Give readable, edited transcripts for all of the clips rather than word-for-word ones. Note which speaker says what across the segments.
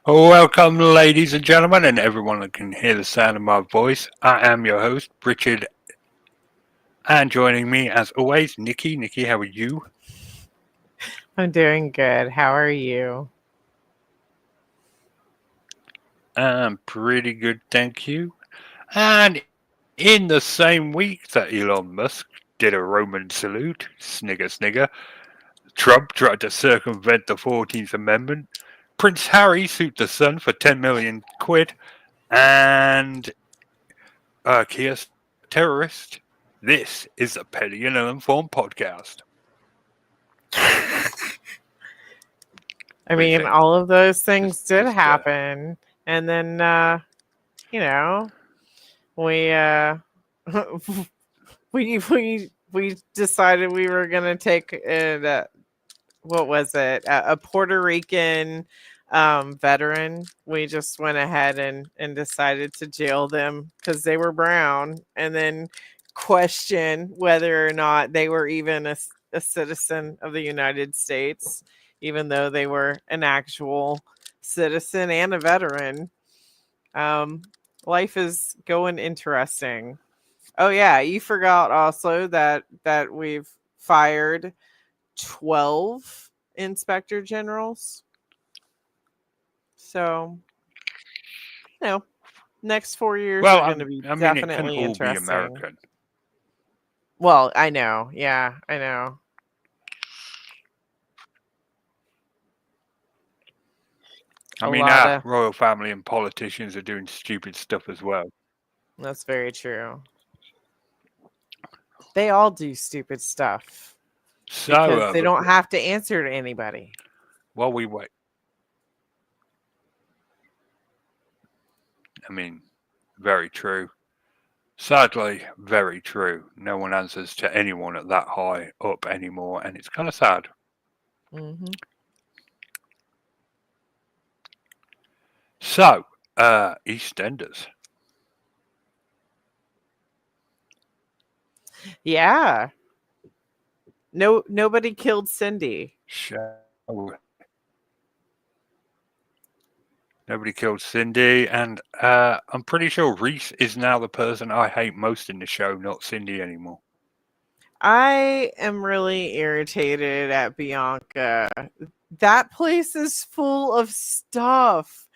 Speaker 1: Welcome, ladies and gentlemen, and everyone that can hear the sound of my voice. I am your host, Richard, and joining me, as always, Nikki. Nikki, how are you?
Speaker 2: I'm doing good. How are you?
Speaker 1: I'm pretty good, thank you. And in the same week that Elon Musk did a Roman salute, snigger, snigger, Trump tried to circumvent the 14th Amendment, Prince Harry sued the Sun for 10 million quid, and Kia's a terrorist. This is the Petty and Uninformed podcast.
Speaker 2: I
Speaker 1: What do you
Speaker 2: mean,
Speaker 1: think?
Speaker 2: all of those
Speaker 1: Just,
Speaker 2: things did
Speaker 1: just, uh,
Speaker 2: happen. And then, you know, we, we decided we were going to take it, what was it? A Puerto Rican veteran. We just went ahead and decided to jail them because they were brown and then question whether or not they were even a citizen of the United States, even though they were an actual citizen and a veteran. Um, Life is going interesting. Oh yeah, you forgot also that we've fired 12 inspector generals. So, you know, next 4 years
Speaker 1: well,
Speaker 2: are going to be
Speaker 1: I mean, it can
Speaker 2: definitely
Speaker 1: all be
Speaker 2: interesting.
Speaker 1: American.
Speaker 2: Well, I know. Yeah, I know.
Speaker 1: I
Speaker 2: A
Speaker 1: mean,
Speaker 2: lot
Speaker 1: our
Speaker 2: of
Speaker 1: royal family and politicians are doing stupid stuff as well.
Speaker 2: That's very true. They all do stupid stuff
Speaker 1: So,
Speaker 2: because they don't have to answer to anybody.
Speaker 1: while we wait, I mean, very true. Sadly, very true. No one answers to anyone at that high up anymore, and it's kind of sad.
Speaker 2: Hmm.
Speaker 1: So, EastEnders.
Speaker 2: Yeah. No, nobody killed Cindy.
Speaker 1: Show. Nobody killed Cindy, and I'm pretty sure Reese is now the person I hate most in the show, not Cindy anymore.
Speaker 2: I am really irritated at Bianca. That place is full of stuff.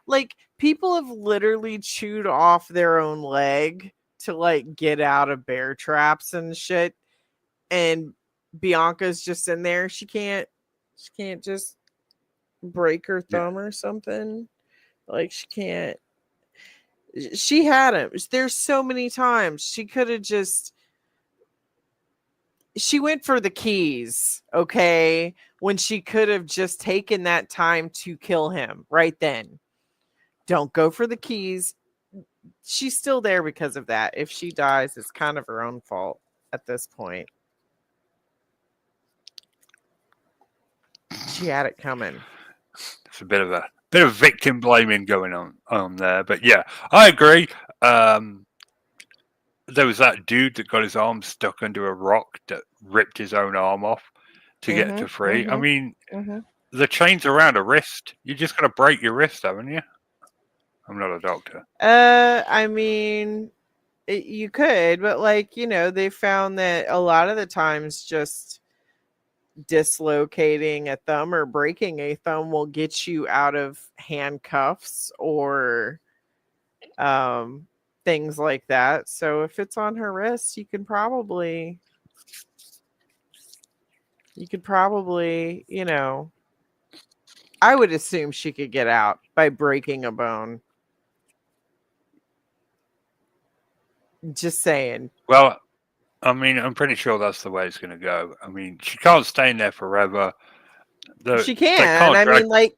Speaker 2: Like, people have literally chewed off their own leg to like get out of bear traps and shit. And Bianca's just in there. She can't just break her
Speaker 1: Yeah.
Speaker 2: thumb or something. Like, she can't. She had him. There's so many times she could have just she went for the keys, okay, when she could have just taken that time to kill him right then. Don't go for the keys. She's still there because of that. If she dies, it's kind of her own fault at this point. She had it coming.
Speaker 1: It's a bit of victim blaming going on there, but yeah, I agree. Um, there was that dude that got his arm stuck under a rock that ripped his own arm off to get to
Speaker 2: Mhm.
Speaker 1: free. I
Speaker 2: Mhm.
Speaker 1: mean,
Speaker 2: Mhm.
Speaker 1: the chain's around a wrist. You're just gonna break your wrist, haven't you? I'm not a doctor.
Speaker 2: I mean, you could, but like, they found that a lot of the times just dislocating a thumb or breaking a thumb will get you out of handcuffs or um things like that. So if it's on her wrist, you could probably, I would assume she could get out by breaking a bone. Just saying.
Speaker 1: Well, I mean, I'm pretty sure that's the way it's gonna go. I mean, she can't stay in there forever.
Speaker 2: She
Speaker 1: They
Speaker 2: can.
Speaker 1: can't
Speaker 2: I
Speaker 1: drag.
Speaker 2: mean, like,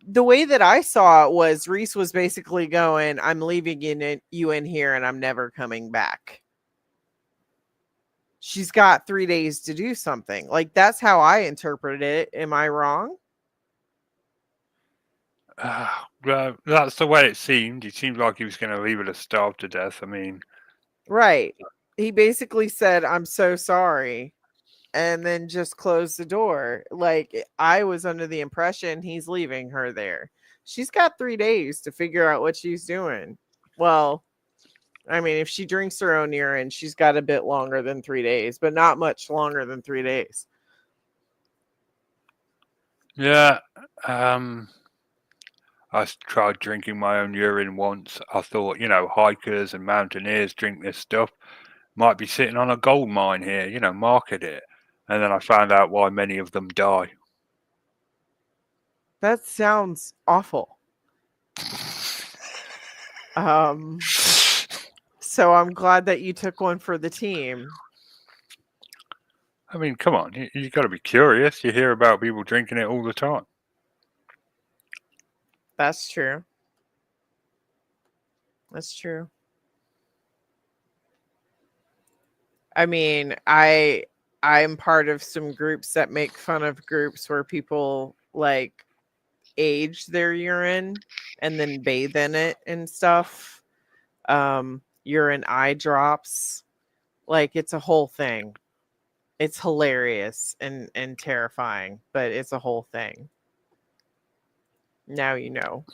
Speaker 2: the way that I saw it was Reese was basically going, I'm leaving you in here and I'm never coming back. She's got 3 days to do something. Like, that's how I interpreted it. Am I wrong?
Speaker 1: Well, that's the way it seemed. It seemed like he was going to leave her to starve to death. I mean,
Speaker 2: Right. He basically said, I'm so sorry, and then just closed the door. Like, I was under the impression he's leaving her there. she's got 3 days to figure out what she's doing. Well, I mean, if she drinks her own urine, she's got a bit longer than 3 days, but not much longer than 3 days.
Speaker 1: Yeah. I tried drinking my own urine once. I thought, hikers and mountaineers drink this stuff. Might be sitting on a gold mine here, market it. And then I found out why many of them die.
Speaker 2: That sounds awful. So I'm glad that you took one for the team.
Speaker 1: I mean, come on, you got to be curious. You hear about people drinking it all the time.
Speaker 2: That's true. That's true. I mean, I'm part of some groups that make fun of groups where people like age their urine and then bathe in it and stuff. Urine eye drops. Like, it's a whole thing. It's hilarious and terrifying, but it's a whole thing. Now you know.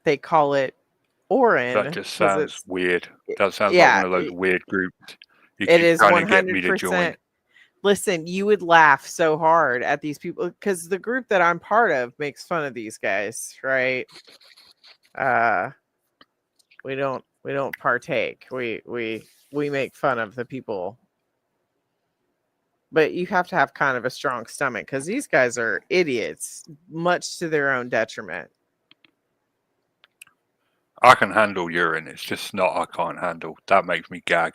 Speaker 2: They call it Orin.
Speaker 1: That just sounds weird. That sounds
Speaker 2: yeah,
Speaker 1: like one of those weird groups. You
Speaker 2: it
Speaker 1: keep
Speaker 2: is
Speaker 1: trying to get me to join.
Speaker 2: 100%. Listen, you would laugh so hard at these people because the group that I'm part of makes fun of these guys, right? We don't partake. We make fun of the people. But you have to have kind of a strong stomach because these guys are idiots, much to their own detriment.
Speaker 1: I can handle urine. It's just snot I can't handle. That makes me gag.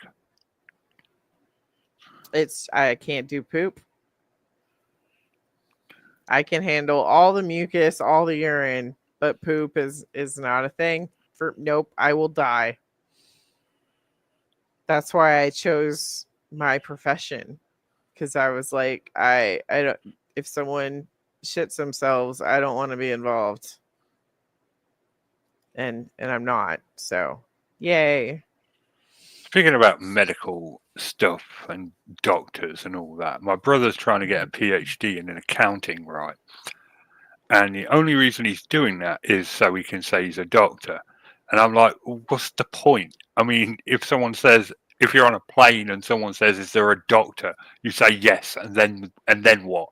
Speaker 2: I can't do poop. I can handle all the mucus, all the urine, but poop is not a thing. Nope, I will die. That's why I chose my profession, because I was like, I don't. If someone shits themselves, I don't want to be involved, and I'm not. So, yay.
Speaker 1: Speaking about medical stuff and doctors and all that, my brother's trying to get a PhD in accounting, right? And the only reason he's doing that is so he can say he's a doctor. And I'm like, what's the point? I mean, if you're on a plane and someone says, "Is there a doctor?" You say yes, and then what?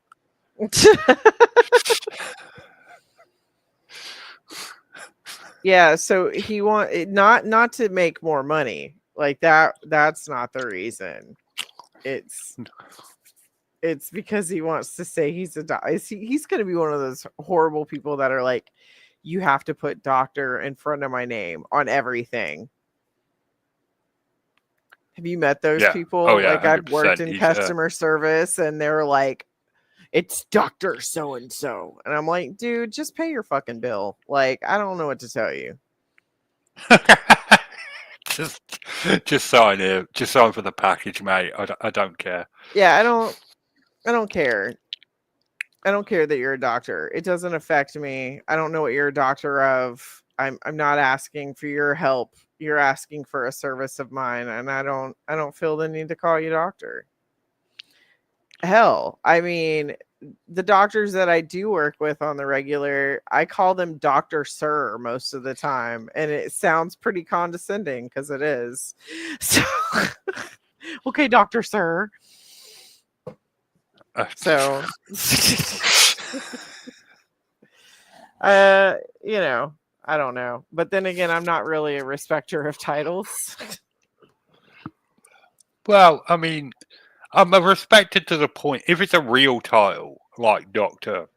Speaker 2: Yeah, so he not to make more money. Like that's not the reason. It's because he wants to say he's a doctor. He's going to be one of those horrible people that are like, you have to put doctor in front of my name on everything. Have you met those people?
Speaker 1: Oh, yeah,
Speaker 2: like, I've worked in customer service and they're like, it's Dr. So-and-so. And I'm like, dude, just pay your fucking bill. Like, I don't know what to tell you.
Speaker 1: just sign here. Just sign for the package, mate. I don't care.
Speaker 2: Yeah, I don't care. I don't care that you're a doctor. It doesn't affect me. I don't know what you're a doctor of. I'm not asking for your help. You're asking for a service of mine, and I don't feel the need to call you doctor. Hell, I mean, the doctors that I do work with on the regular, I call them Dr. Sir most of the time, and it sounds pretty condescending because it is. So, okay, Dr. Sir. So, I don't know. But then again, I'm not really a respecter of titles.
Speaker 1: Well, I mean, I'm respected to the point. If it's a real title, like doctor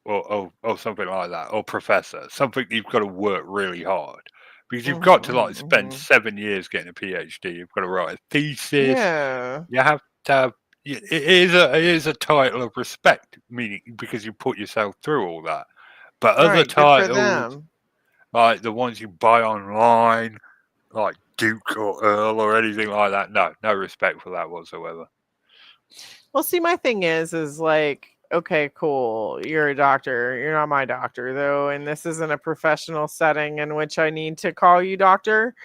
Speaker 1: or something like that, or professor, something you've got to work really hard. Because you've got to spend 7 years getting a PhD. You've got to write a thesis.
Speaker 2: Yeah.
Speaker 1: You have to have. It is a title of respect, meaning because you put yourself through all that. But other titles, like the ones you buy online, like Duke or Earl or anything like that, no respect for that whatsoever.
Speaker 2: Well, see, my thing is like, okay, cool, you're a doctor. You're not my doctor, though, and this isn't a professional setting in which I need to call you doctor.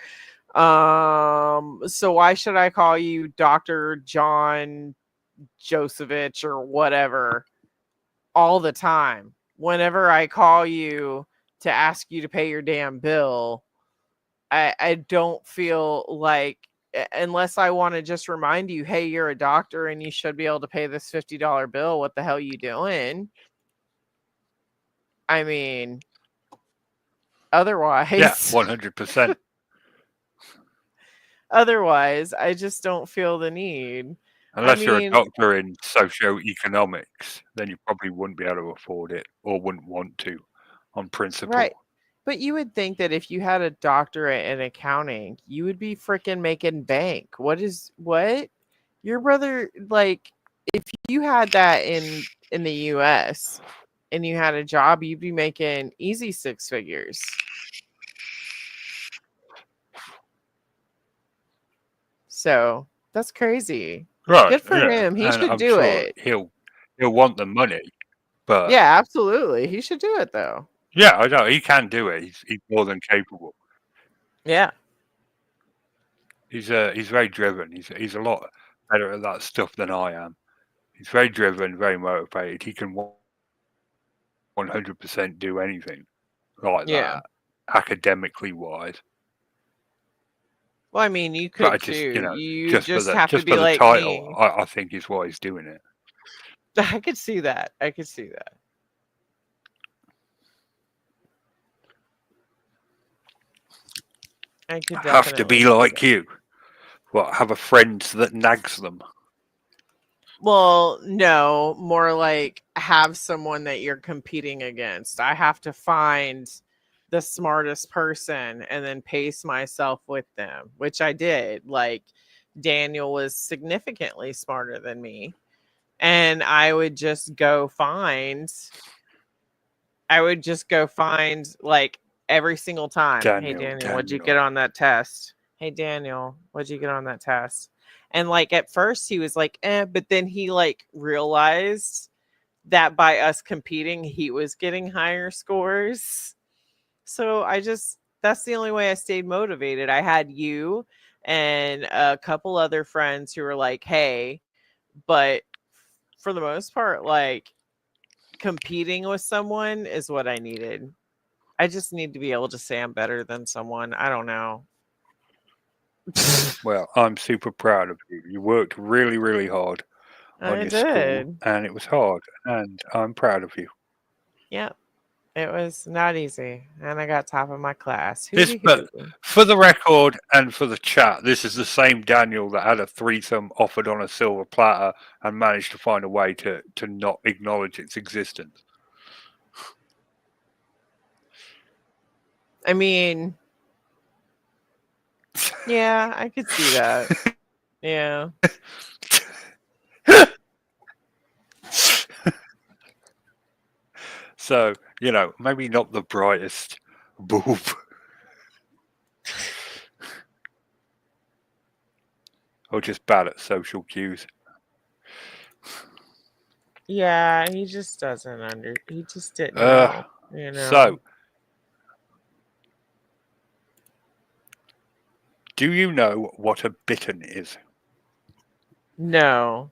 Speaker 2: So why should I call you Dr. John Josephich or whatever? all the time. Whenever I call you to ask you to pay your damn bill, I don't feel like, unless I want to just remind you, hey, you're a doctor and you should be able to pay this $50 bill. What the hell you doing? I mean, otherwise,
Speaker 1: Yeah, 100%.
Speaker 2: otherwise, I just don't feel the need.
Speaker 1: Unless you're a doctor in socioeconomics, then you probably wouldn't be able to afford it or wouldn't want to on principle.
Speaker 2: Right. But you would think that if you had a doctorate in accounting, you would be freaking making bank. What? Your brother, like, if you had that in the US and you had a job, you'd be making easy 6 figures. So that's crazy.
Speaker 1: Right.
Speaker 2: Good for him. He should do it.
Speaker 1: He'll want the money, but
Speaker 2: Yeah, absolutely. He should do it though.
Speaker 1: yeah, I know he can do it. He's more than capable.
Speaker 2: Yeah.
Speaker 1: He's very driven. He's a lot better at that stuff than I am. He's very driven, very motivated. He can 100% do anything like that, academically wise.
Speaker 2: Well, I mean, you
Speaker 1: But I
Speaker 2: could
Speaker 1: just,
Speaker 2: too. You
Speaker 1: just
Speaker 2: just
Speaker 1: for
Speaker 2: have to
Speaker 1: the
Speaker 2: be like
Speaker 1: title,
Speaker 2: me.
Speaker 1: I think is why he's doing it.
Speaker 2: I could see that. I could see that. I could
Speaker 1: Have to be
Speaker 2: definitely see
Speaker 1: like
Speaker 2: that.
Speaker 1: you. What, have a friend that nags them?
Speaker 2: Well, no, more like have someone that you're competing against. I have to find the smartest person and then pace myself with them, which I did. Like Daniel was significantly smarter than me. And I would just go find like every single time. Hey Daniel, what'd you get on that test? Hey Daniel, what'd you get on that test? And like at first he was like, but then he like realized that by us competing, he was getting higher scores. So that's the only way I stayed motivated. I had you and a couple other friends who were like, hey, but for the most part, like competing with someone is what I needed. I just need to be able to say I'm better than someone. I don't know.
Speaker 1: Well, I'm super proud of you. You worked really, really hard on your school, and it was hard, and I'm proud of you.
Speaker 2: Yep. It was not easy, and I got top of my class.
Speaker 1: But for the record and for the chat, this is the same Daniel that had a threesome offered on a silver platter and managed to find a way to not acknowledge its existence.
Speaker 2: I mean, yeah, I could see that. Yeah.
Speaker 1: So, maybe not the brightest boob. Or just bad at social cues.
Speaker 2: Yeah, he just doesn't he just didn't know,
Speaker 1: So, do you know what a bittern is?
Speaker 2: No.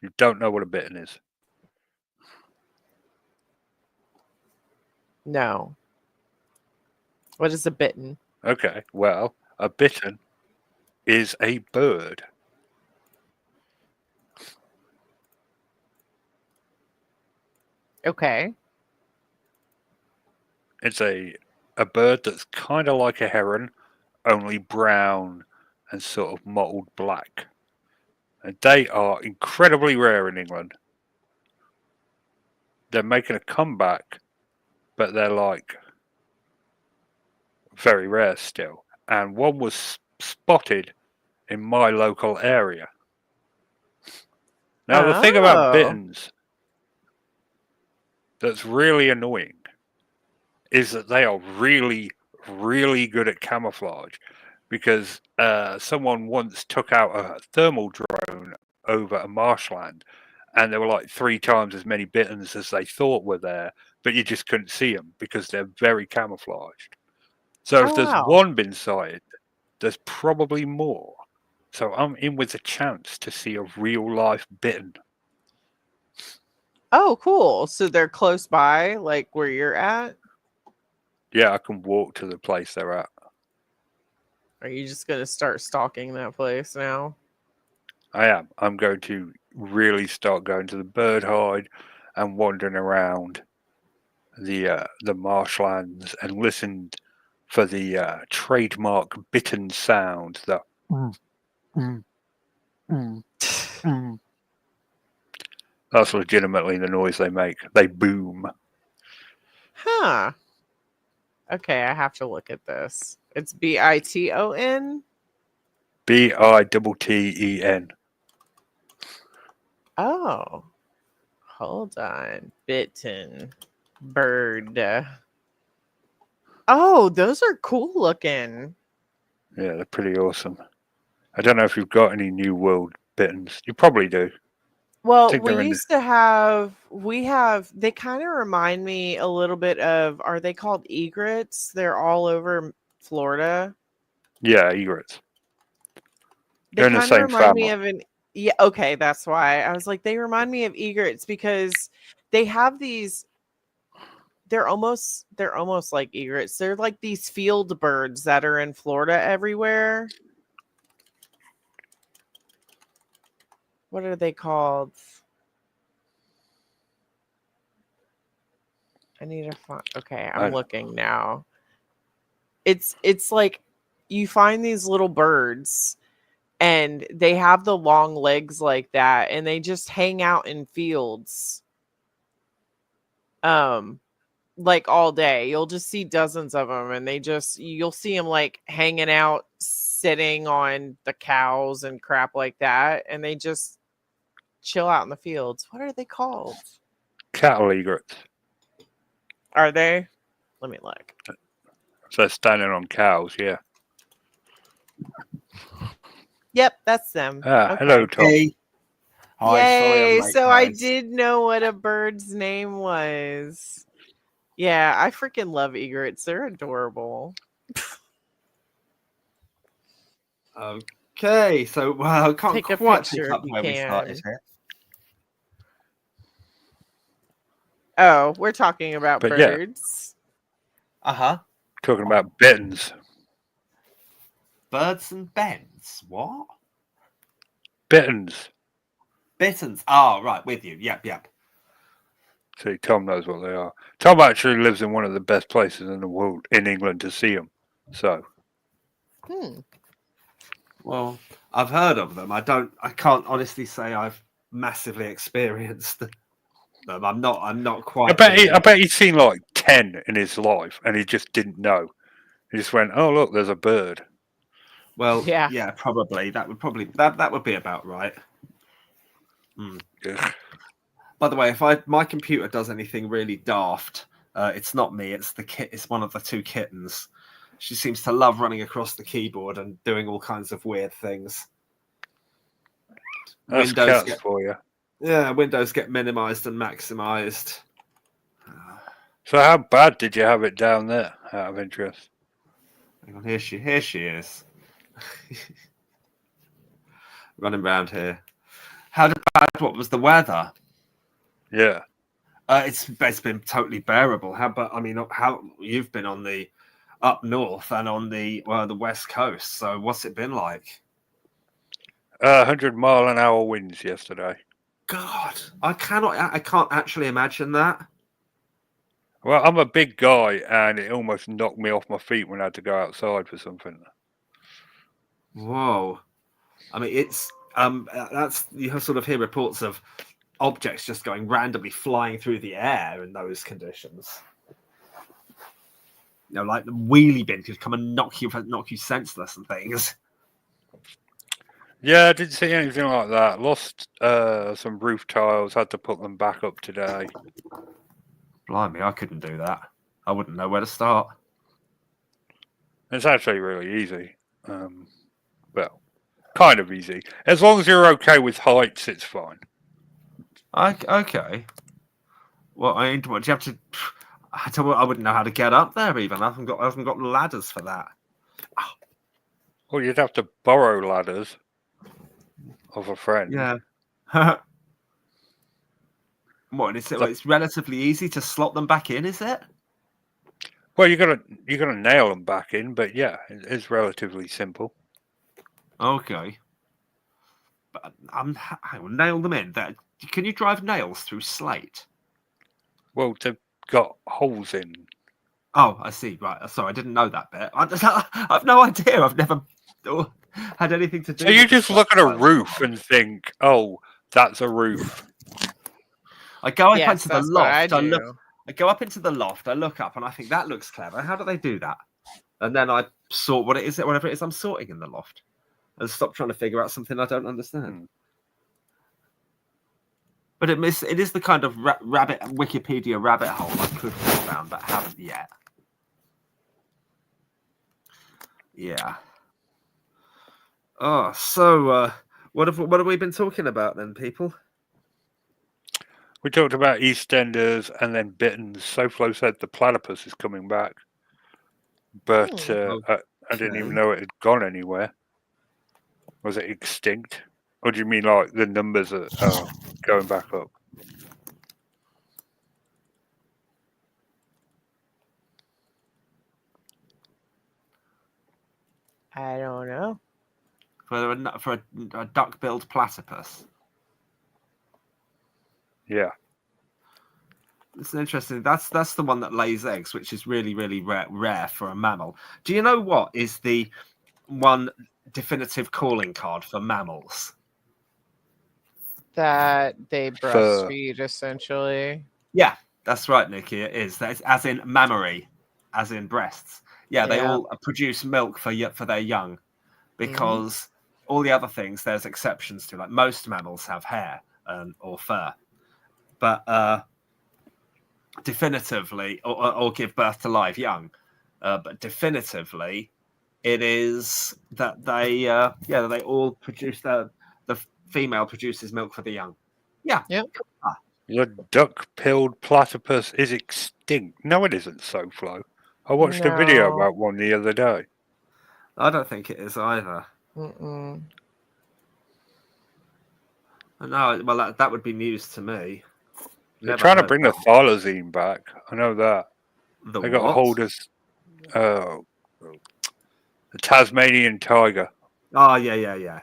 Speaker 1: You don't know what a bittern is?
Speaker 2: No. What is a bittern?
Speaker 1: Okay, well, a bittern is a bird.
Speaker 2: Okay.
Speaker 1: It's a bird that's kind of like a heron, only brown and sort of mottled black. And they are incredibly rare in England. They're making a comeback, but they're like very rare still. And one was spotted in my local area. Now, the thing about bitterns that's really annoying is that they are really, really good at camouflage, because someone once took out a thermal drone over a marshland, and there were like 3 times as many bitterns as they thought were there, but you just couldn't see them because they're very camouflaged. So if there's one been sighted, there's probably more. So I'm in with a chance to see a real life Bitten.
Speaker 2: Oh, cool. So they're close by, like where you're at?
Speaker 1: Yeah, I can walk to the place they're at.
Speaker 2: Are you just going to start stalking that place now?
Speaker 1: I am. I'm going to really start going to the bird hide and wandering around the marshlands and listen for the trademark Bitten sound. The mm, mm, mm, mm. That's legitimately the noise they make. They boom.
Speaker 2: Huh. Okay, I have to look at this. It's Biton.
Speaker 1: Bitten.
Speaker 2: Oh, hold on. Bitten bird. Oh, those are cool looking.
Speaker 1: Yeah, they're pretty awesome. I don't know if you've got any New World Bittens. You probably do. I
Speaker 2: Well,
Speaker 1: think
Speaker 2: we
Speaker 1: they're in.
Speaker 2: used to they kind of remind me a little bit of, are they called egrets? They're all over Florida.
Speaker 1: Yeah, egrets.
Speaker 2: They
Speaker 1: They're in the
Speaker 2: kind of
Speaker 1: same
Speaker 2: remind me
Speaker 1: family.
Speaker 2: of an, yeah, okay, that's why. I was like, they remind me of egrets because they have these, they're almost like egrets. They're like these field birds that are in Florida everywhere. What are they called? I need to find, okay, I'm
Speaker 1: I,
Speaker 2: looking now. It's like you find these little birds and they have the long legs like that and they just hang out in fields um like all day. You'll just see dozens of them and you'll see them like hanging out sitting on the cows and crap like that and they just chill out in the fields. What are they called?
Speaker 1: cattle egrets.
Speaker 2: Are they? Let me look.
Speaker 1: So they're standing on cows. Yeah.
Speaker 2: Yep, that's them.
Speaker 1: Hello,
Speaker 2: Okay.
Speaker 1: Tom.
Speaker 3: Hey. Hi, sorry I'm
Speaker 2: Yay.
Speaker 3: late,
Speaker 2: So I
Speaker 3: guys.
Speaker 2: did know what a bird's name was. Yeah, I freaking love egrets. They're adorable.
Speaker 3: Okay, so well, I can't
Speaker 2: Take a
Speaker 3: quite pick
Speaker 2: picture if
Speaker 3: up
Speaker 2: you
Speaker 3: where we started
Speaker 2: can.
Speaker 3: here.
Speaker 2: Oh, we're talking about
Speaker 1: But yeah,
Speaker 2: birds.
Speaker 3: Uh-huh.
Speaker 1: talking about Bittens.
Speaker 3: Birds and bends. What?
Speaker 1: Bittens.
Speaker 3: Bittens. Oh, right, with you. Yep.
Speaker 1: See, Tom knows what they are. Tom actually lives in one of the best places in the world, in England, to see them. So,
Speaker 2: Hmm.
Speaker 3: Well, I've heard of them. I can't honestly say I've massively experienced them. I'm not quite
Speaker 1: I bet he's seen like 10 in his life, and he just didn't know. He just went, "Oh look, there's a bird."
Speaker 3: Well,
Speaker 2: Yeah.
Speaker 3: yeah, probably. That would be about right.
Speaker 1: Ugh.
Speaker 3: By the way, if my computer does anything really daft, it's not me. It's the kit. It's one of the two kittens. She seems to love running across the keyboard and doing all kinds of weird things.
Speaker 1: That's cats for you.
Speaker 3: Yeah, Windows get minimized and maximized.
Speaker 1: So, how bad did you have it down there? Out of interest.
Speaker 3: Hang on, here she is, running around here. How bad? What was the weather?
Speaker 1: Yeah.
Speaker 3: It's been totally bearable. How you've been on the up north and on the west coast. So what's it been like?
Speaker 1: 100-mile-an-hour winds yesterday.
Speaker 3: God, I can't actually imagine that.
Speaker 1: Well, I'm a big guy, and it almost knocked me off my feet when I had to go outside for something.
Speaker 3: Whoa. I mean, it's that's you sort of hear reports of objects just going randomly flying through the air in those conditions. You know, like the wheelie bin could come and knock you senseless and things.
Speaker 1: Yeah, I didn't see anything like that. Lost some roof tiles, had to put them back up today.
Speaker 3: Blimey, I couldn't do that. I wouldn't know where to start.
Speaker 1: It's actually really easy. Well, kind of easy. As long as you're okay with heights, it's fine.
Speaker 3: Okay. Well, I mean, what do you have to? I wouldn't know how to get up there. Even I haven't got ladders for that.
Speaker 1: Well, you'd have to borrow ladders. of a friend.
Speaker 3: Yeah. What is it?
Speaker 1: So-
Speaker 3: It's relatively easy to slot them back in, is it?
Speaker 1: Well, you gotta nail them back in, but yeah, it's relatively simple.
Speaker 3: Okay. But I will nail them in. Can you drive nails through slate?
Speaker 1: Well, they've got holes in.
Speaker 3: Oh, I see. Right. Sorry, I didn't know that bit. I've no idea. I've never had anything to do.
Speaker 1: So you
Speaker 3: with the
Speaker 1: just look at a
Speaker 3: slate.
Speaker 1: roof and think, "Oh, that's a roof."
Speaker 3: I go up
Speaker 2: Yes,
Speaker 3: into the
Speaker 2: that's what I
Speaker 3: loft. I look.
Speaker 2: do.
Speaker 3: I go up into the loft. I look up and I think that looks clever. How do they do that? And then I sort what it is, whatever it is I'm sorting in the loft, and stop trying to figure out something I don't understand.
Speaker 1: Hmm.
Speaker 3: But it is the kind of rabbit Wikipedia rabbit hole I could have found but haven't yet. Yeah. Oh, so what have we been talking about then, people?
Speaker 1: We talked about EastEnders and then Bittens. SoFlo said the platypus is coming back, but I didn't even
Speaker 3: Okay.
Speaker 1: know it had gone anywhere. Was it extinct? Or do you mean like the numbers are going back up?
Speaker 2: I don't know.
Speaker 3: For a duck-billed platypus.
Speaker 1: Yeah.
Speaker 3: It's interesting. That's the one that lays eggs, which is really, really rare for a mammal. Do you know what is the one definitive calling card for mammals?
Speaker 2: That they breastfeed, essentially.
Speaker 3: Yeah, that's right, Nikki. It is. That's as in mammary, as in breasts. Yeah, they
Speaker 2: Yeah.
Speaker 3: all produce milk for their young, because all the other things there's exceptions to. Like most mammals have hair or fur, but definitively, or give birth to live young. But definitively, it is that they they all produce the female produces milk for the young. Yeah.
Speaker 2: Yep.
Speaker 1: The duck-billed platypus is extinct. No, it isn't, SoFlo. I watched a video
Speaker 2: No.
Speaker 1: about one the other day.
Speaker 3: I don't think it is either.
Speaker 2: Mm-mm.
Speaker 3: No, well, that would be news to me.
Speaker 1: They're
Speaker 3: Never
Speaker 1: trying to
Speaker 3: heard
Speaker 1: bring the
Speaker 3: that.
Speaker 1: thylacine back. I know that.
Speaker 3: The
Speaker 1: They got
Speaker 3: what?
Speaker 1: hold of the Tasmanian tiger.
Speaker 3: Oh, yeah.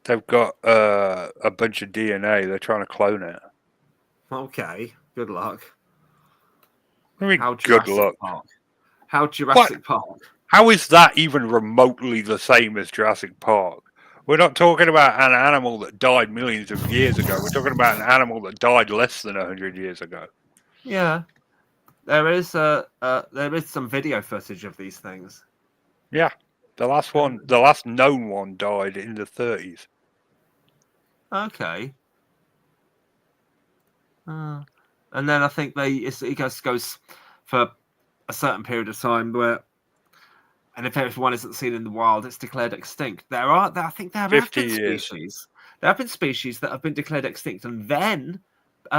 Speaker 1: They've got a bunch of DNA. They're trying to clone it.
Speaker 3: Okay, good luck.
Speaker 1: I mean,
Speaker 3: How
Speaker 1: good
Speaker 3: Jurassic
Speaker 1: luck.
Speaker 3: Park. How Jurassic Park.
Speaker 1: How is that even remotely the same as Jurassic Park? We're not talking about an animal that died millions of years ago. We're talking about an animal that died less than 100 years ago.
Speaker 3: Yeah, there is some video footage of these things.
Speaker 1: Yeah, the last known one died in the 30s.
Speaker 3: Okay. And then I think it goes for a certain period of time where, and if one isn't seen in the wild, it's declared extinct. I think there have
Speaker 1: 50
Speaker 3: been
Speaker 1: years.
Speaker 3: species. There have been species that have been declared extinct, and then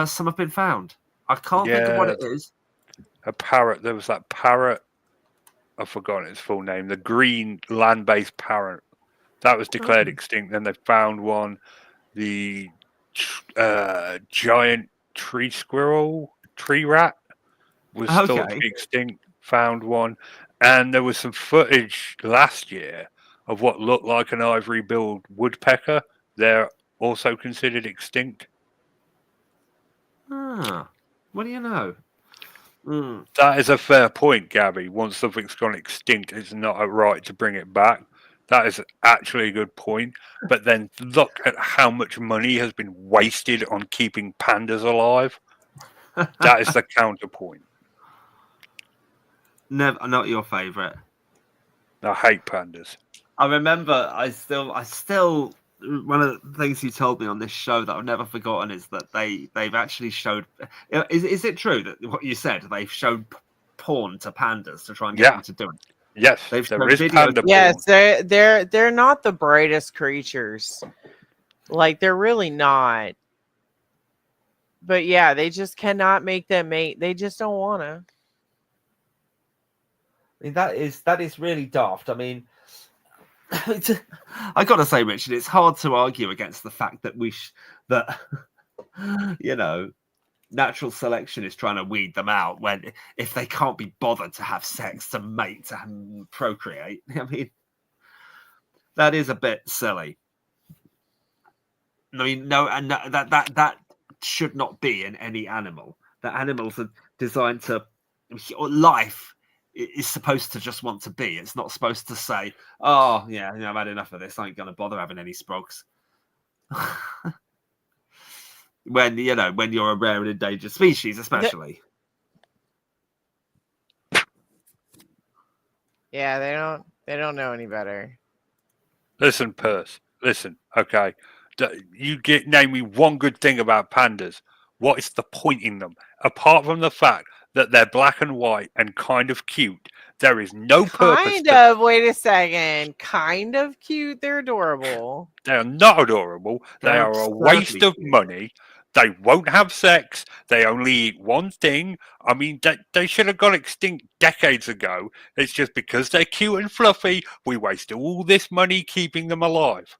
Speaker 3: some have been found. I can't think of what it is.
Speaker 1: A parrot. There was that parrot. I've forgotten its full name. The green land-based parrot. That was declared extinct. Then they found one. The giant tree rat was thought to be extinct. Found one. And there was some footage last year of what looked like an ivory-billed woodpecker. They're also considered extinct.
Speaker 3: What do you know?
Speaker 1: That is a fair point, Gabby. Once something's gone extinct, it's not a right to bring it back. That is actually a good point. But then look at how much money has been wasted on keeping pandas alive. That is the counterpoint.
Speaker 3: Never, not your favorite.
Speaker 1: I hate pandas.
Speaker 3: I remember. I still. One of the things you told me on this show that I've never forgotten is that they've actually showed. Is it true that what you said? They've showed porn to pandas to try and get them to do it.
Speaker 1: Yes,
Speaker 3: They've
Speaker 1: there
Speaker 3: shown
Speaker 1: is
Speaker 3: videos.
Speaker 1: panda porn.
Speaker 2: Yes, they're not the brightest creatures. Like, they're really not. But yeah, they just cannot make them mate. They just don't want to.
Speaker 3: I mean, that is really daft. I mean, I got to say, Richard, it's hard to argue against the fact that that you know, natural selection is trying to weed them out when if they can't be bothered to have sex, to mate, to procreate. I mean, that is a bit silly. I mean, no, and that should not be in any animal. That animals are designed to life is supposed to just want to be. It's not supposed to say, "Oh, yeah, I've had enough of this. I ain't gonna bother having any sprogs." when you're a rare and endangered species, especially.
Speaker 2: Yeah, they don't know any better.
Speaker 1: Listen, Perce. Listen, okay. Name me one good thing about pandas. What is the point in them? Apart from the fact that they're black and white and kind of cute, there is no purpose.
Speaker 2: Wait a second. Kind of cute. They're adorable.
Speaker 1: They are not adorable. They are a waste of money. They won't have sex. They only eat one thing. I mean, they should have got extinct decades ago. It's just because they're cute and fluffy, we waste all this money keeping them alive.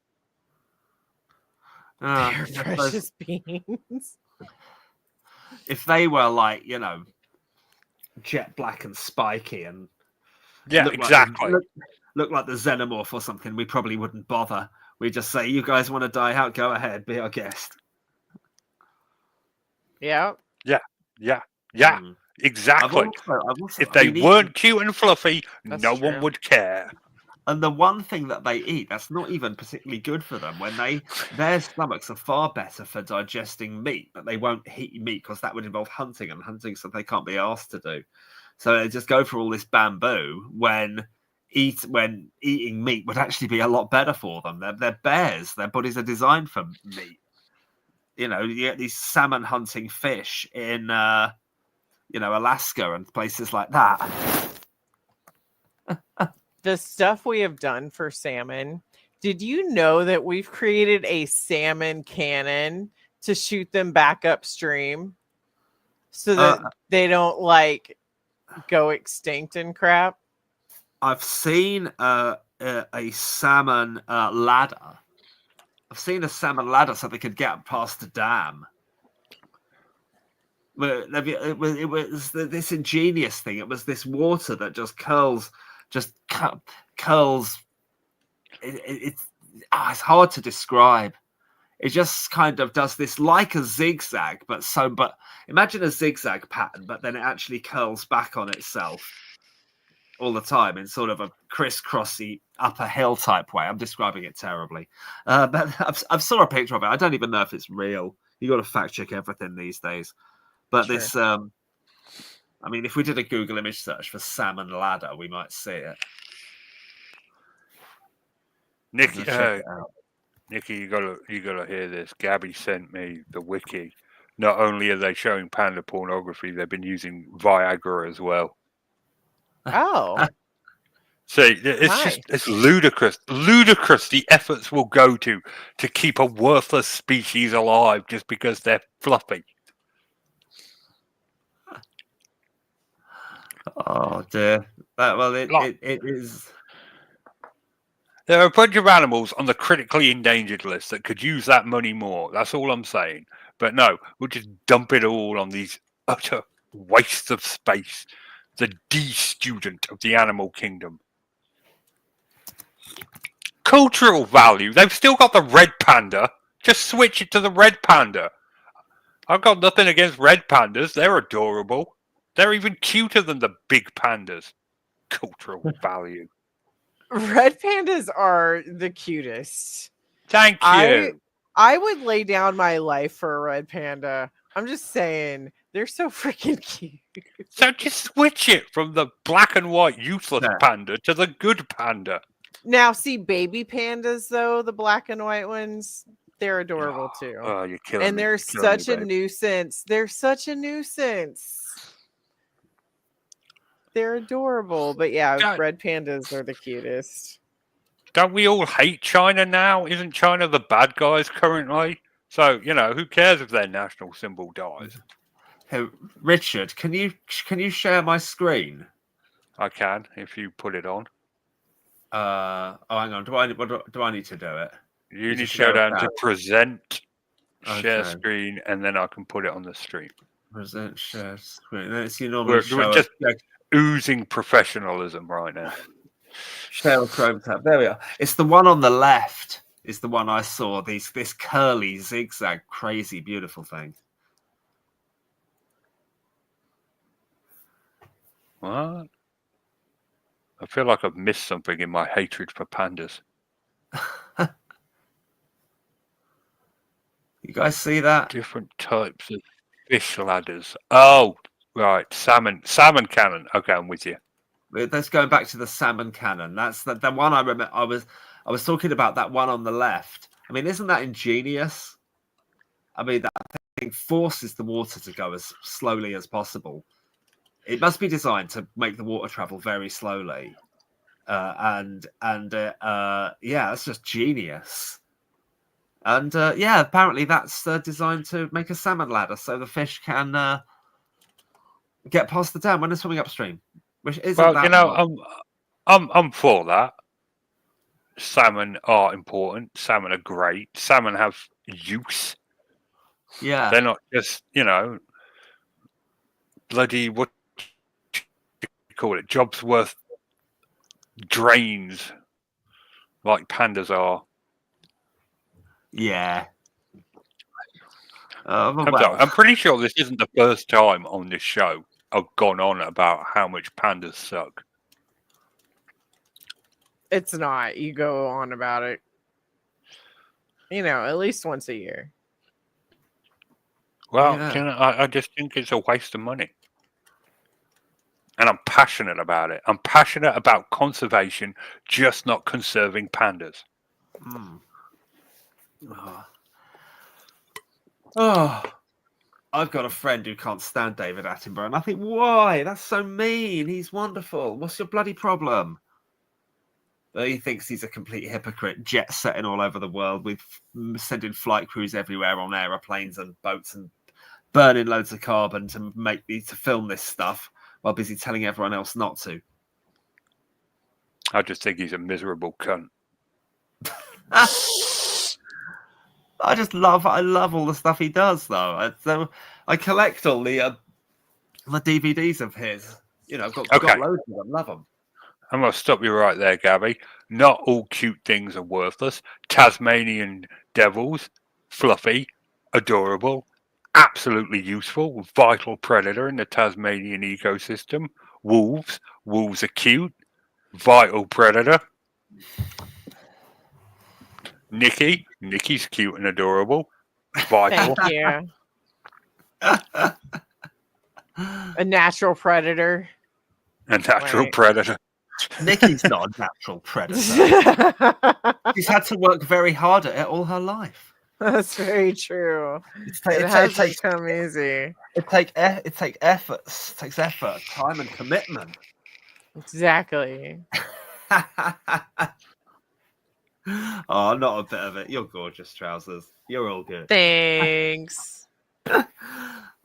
Speaker 2: They're precious beings.
Speaker 3: If they were like, jet black and spiky and
Speaker 1: exactly.
Speaker 3: Look like the xenomorph or something, we probably wouldn't bother. We'd just say, you guys want to die out, go ahead, be our guest.
Speaker 2: Yeah.
Speaker 1: Exactly. If they weren't cute and fluffy, no one would care.
Speaker 3: And the one thing that they eat that's not even particularly good for them, their stomachs are far better for digesting meat, but they won't eat meat because that would involve hunting, and hunting something they can't be asked to do. So they just go for all this bamboo when eating meat would actually be a lot better for them. They're bears. Their bodies are designed for meat. You get these salmon hunting fish in Alaska and places like that.
Speaker 2: The stuff we have done for salmon. Did you know that we've created a salmon cannon to shoot them back upstream so that they don't go extinct and crap?
Speaker 3: I've seen a salmon ladder. I've seen a salmon ladder so they could get past the dam. It was this ingenious thing. It was this water that just curls. It's hard to describe. It just kind of does this like a zigzag, but imagine a zigzag pattern, but then it actually curls back on itself all the time in sort of a crisscrossy upper hill type way. I'm describing it terribly, but I've saw a picture of it. I don't even know if it's real. You got to fact check everything these days. But sure. This, I mean, if we did a Google image search for salmon ladder, we might see it.
Speaker 1: Nikki, you gotta hear this. Gabby sent me the wiki. Not only are they showing panda pornography, they've been using Viagra as well.
Speaker 2: Oh.
Speaker 1: See, it's ludicrous. Ludicrous the efforts will go to keep a worthless species alive just because they're fluffy.
Speaker 3: Oh dear. It is.
Speaker 1: There are a bunch of animals on the critically endangered list that could use that money more. That's all I'm saying. But no, we'll just dump it all on these utter wastes of space. The D student of the animal kingdom. Cultural value. They've still got the red panda. Just switch it to the red panda. I've got nothing against red pandas. They're adorable. They're even cuter than the big pandas. Cultural value.
Speaker 2: Red pandas are the cutest.
Speaker 1: Thank you.
Speaker 2: I would lay down my life for a red panda. I'm just saying, they're so freaking cute.
Speaker 1: So just switch it from the black and white useless panda to the good panda.
Speaker 2: Now, see, baby pandas, though, the black and white ones, they're adorable too.
Speaker 1: Oh, you're killing me.
Speaker 2: And they're such a nuisance. They're such a nuisance. They're adorable. But yeah, red pandas are the cutest.
Speaker 1: Don't we all hate China now? Isn't China the bad guys currently? So, who cares if their national symbol dies?
Speaker 3: Hey, Richard, can you share my screen?
Speaker 1: I can, if you put it on.
Speaker 3: Hang on. Do I need to do it?
Speaker 1: You
Speaker 3: It's a
Speaker 1: need to go
Speaker 3: show
Speaker 1: down to
Speaker 3: chat.
Speaker 1: present, share
Speaker 3: Okay.
Speaker 1: screen, and then I can put it on the stream.
Speaker 3: Present share screen. Then it's your normal
Speaker 1: We're
Speaker 3: show.
Speaker 1: just oozing professionalism right now.
Speaker 3: Share a Chrome tab. There we are. It's the one on the left. Is the one I saw. This curly zigzag, crazy, beautiful thing.
Speaker 1: What? I feel like I've missed something in my hatred for pandas.
Speaker 3: You guys see that?
Speaker 1: Different types of fish ladders. Oh, right. Salmon cannon. Okay, I'm with you.
Speaker 3: Let's go back to the salmon cannon. That's the one I remember. I was talking about that one on the left. I mean, isn't that ingenious? I mean, that thing forces the water to go as slowly as possible. It must be designed to make the water travel very slowly. Yeah, that's just genius. And yeah, apparently that's designed to make a salmon ladder so the fish can get past the dam when they're swimming upstream. Which isn't
Speaker 1: Well,
Speaker 3: that
Speaker 1: you know,
Speaker 3: hard.
Speaker 1: I'm for that. Salmon are important. Salmon are great. Salmon have use.
Speaker 3: Yeah.
Speaker 1: They're not just, you know, bloody, what do you call it, jobs worth drains like pandas are.
Speaker 3: Yeah.
Speaker 1: I'm pretty sure this isn't the first time on this show I've gone on about how much pandas suck.
Speaker 2: It's not. You go on about it. You know, at least once a year.
Speaker 1: Well,
Speaker 3: Yeah.
Speaker 1: you know, I just think it's a waste of money. And I'm passionate about it. I'm passionate about conservation, just not conserving pandas.
Speaker 3: Oh, I've got a friend who can't stand David Attenborough, and I think, why? That's so mean. He's wonderful. What's your bloody problem? But he thinks he's a complete hypocrite, jet setting all over the world with sending flight crews everywhere on aeroplanes and boats and burning loads of carbon to film this stuff while busy telling everyone else not to.
Speaker 1: I just think he's a miserable cunt.
Speaker 3: I love all the stuff he does, though. I collect all the DVDs of his. You know, I've got loads of them. Love them.
Speaker 1: I'm going to stop you right there, Gabby. Not all cute things are worthless. Tasmanian devils, fluffy, adorable, absolutely useful, vital predator in the Tasmanian ecosystem. Wolves are cute, vital predator. Nikki's cute and adorable, vital.
Speaker 2: Thank you. A natural predator.
Speaker 1: A natural
Speaker 2: Right.
Speaker 1: predator.
Speaker 3: Nikki's not a natural predator. She's had to work very hard at it all her life.
Speaker 2: That's very true. It hasn't come easy.
Speaker 3: It takes effort, time, and commitment.
Speaker 2: Exactly.
Speaker 3: Oh, not a bit of it. You're gorgeous, Trousers. You're all good.
Speaker 2: Thanks.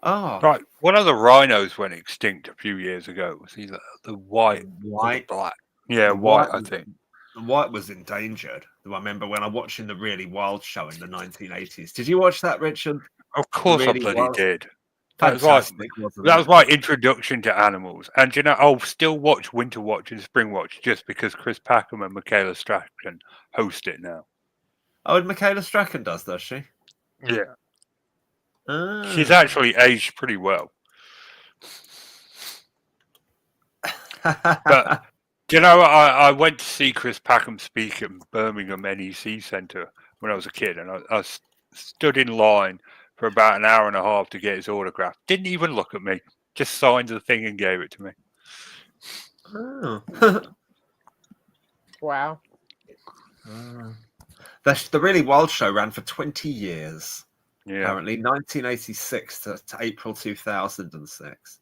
Speaker 3: Oh,
Speaker 1: Right. One of the rhinos went extinct a few years ago. Was he the white or the black? Yeah,
Speaker 3: The
Speaker 1: white, I
Speaker 3: was-
Speaker 1: think.
Speaker 3: The white was endangered. I remember when I watched the Really Wild show in the 1980s. Did you watch that, Richard?
Speaker 1: Of course
Speaker 3: Really
Speaker 1: I bloody
Speaker 3: wild.
Speaker 1: did. That was like
Speaker 3: Fantastic, wasn't
Speaker 1: that
Speaker 3: it?
Speaker 1: was my introduction to animals. And you know, I'll still watch Winter Watch and Spring Watch just because Chris Packham and Michaela Strachan host it now.
Speaker 3: Oh, and Michaela Strachan does she?
Speaker 1: Yeah.
Speaker 3: Ah.
Speaker 1: She's actually aged pretty well. But do you know, I went to see Chris Packham speak at Birmingham NEC Centre when I was a kid, and I stood in line for about an hour and a half to get his autograph. Didn't even look at me, just signed the thing and gave it to me.
Speaker 3: Oh.
Speaker 2: Wow.
Speaker 3: The Really Wild show ran for 20 years.
Speaker 1: Yeah,
Speaker 3: Apparently, 1986 to April 2006.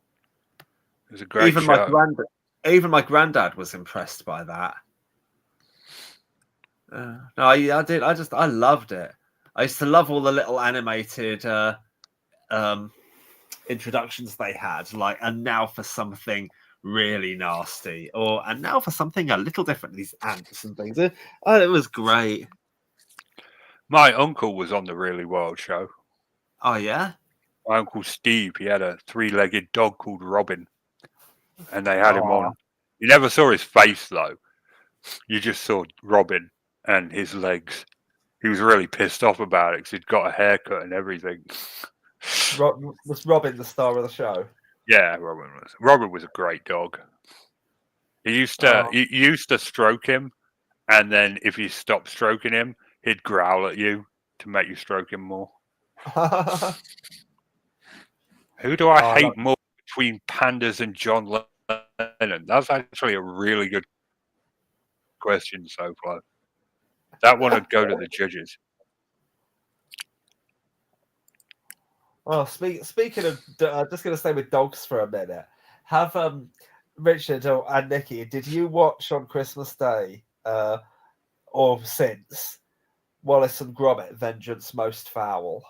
Speaker 1: it was a great show.
Speaker 3: Even my granddad was impressed by that. No, I did. I loved it. I used to love all the little animated introductions they had, like, and now for something really nasty. And now for something a little different, these ants and things. Oh, it was great.
Speaker 1: My uncle was on the Really Wild Show.
Speaker 3: Oh yeah.
Speaker 1: My uncle Steve, he had a 3-legged dog called Robin, and they had him on. You never saw his face though. You just saw Robin and his legs. He was really pissed off about it because he'd got a haircut and everything.
Speaker 3: Was Robin the star of the show?
Speaker 1: Yeah, Robin was a great dog. He used to stroke him, and then if you stopped stroking him, he'd growl at you to make you stroke him more. Who do I hate more between pandas and John Lennon? That's actually a really good question so far. That one would go to the judges.
Speaker 3: Well, speaking of, just going to stay with dogs for a minute. Have Richard and Nikki, did you watch on Christmas Day or since Wallace and Gromit: Vengeance Most Foul?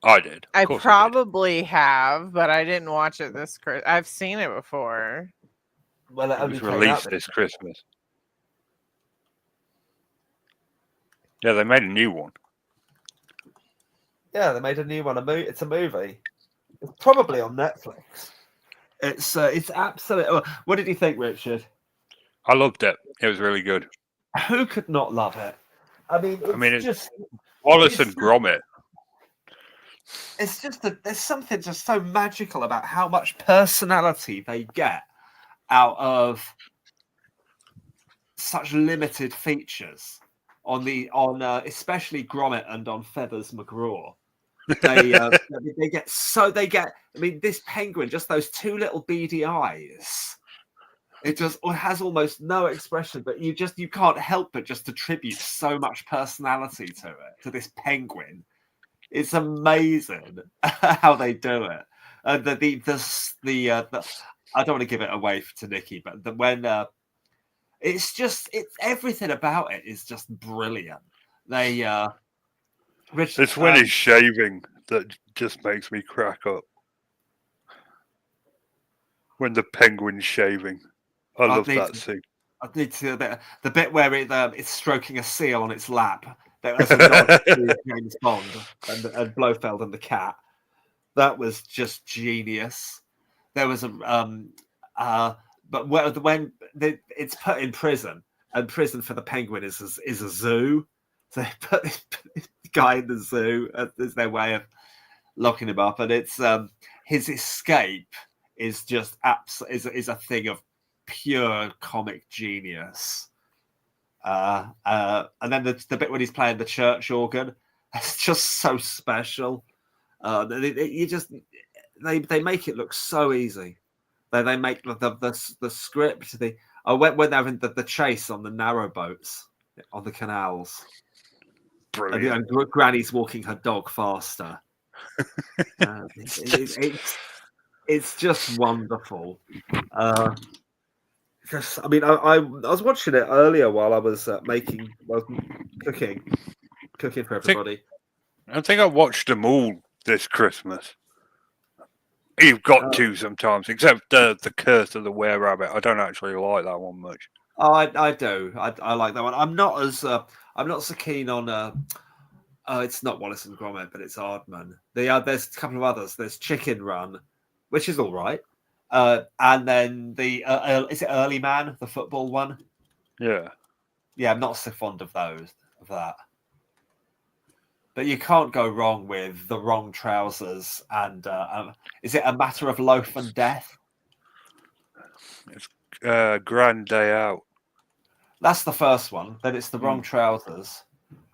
Speaker 1: I did.
Speaker 2: I probably have, but I didn't watch it this Christmas. I've seen it before.
Speaker 3: Well,
Speaker 1: it was released this Christmas. Yeah, they made a new one.
Speaker 3: Yeah, they made a new one. It's a movie. It's probably on Netflix. It's absolutely. What did you think, Richard?
Speaker 1: I loved it. It was really good.
Speaker 3: Who could not love it? I mean, it's just
Speaker 1: Wallace and Gromit.
Speaker 3: It's just there's something just so magical about how much personality they get out of such limited features on especially Gromit and on Feathers McGraw. They get. I mean, this penguin, just those two little beady eyes. It just has almost no expression, but you can't help but just attribute so much personality to this penguin. It's amazing how they do it. I don't want to give it away to Nikki, but it's everything about it is just brilliant.
Speaker 1: It's when he's shaving that just makes me crack up. When the penguin's shaving, I love that scene.
Speaker 3: I need to see the bit where it's stroking a seal on its lap. That was a nod to James Bond and Blofeld and the cat. That was just genius. There was when it's put in prison, and prison for the penguin is a zoo. So they put this guy in the zoo as their way of locking him up, and it's his escape is just is a thing of pure comic genius. And then the bit when he's playing the church organ, it's just so special. They make it look so easy. They make the script. When they're having the chase on the narrow boats on the canals.
Speaker 1: Brilliant.
Speaker 3: And Granny's walking her dog faster. It's just wonderful. I was watching it earlier while I was cooking for everybody.
Speaker 1: I think I watched them all this Christmas. You've got to sometimes, except the Curse of the Were-Rabbit. I don't actually like that one much.
Speaker 3: I do. I like that one. I'm not so keen on. It's not Wallace and Gromit, but it's Aardman. There's a couple of others. There's Chicken Run, which is all right. And then is it Early Man, the football one?
Speaker 1: Yeah.
Speaker 3: Yeah, I'm not so fond of that. But you can't go wrong with The Wrong Trousers and is it A Matter of Loaf and Death?
Speaker 1: It's Grand Day Out.
Speaker 3: That's the first one. Then it's The Wrong Trousers.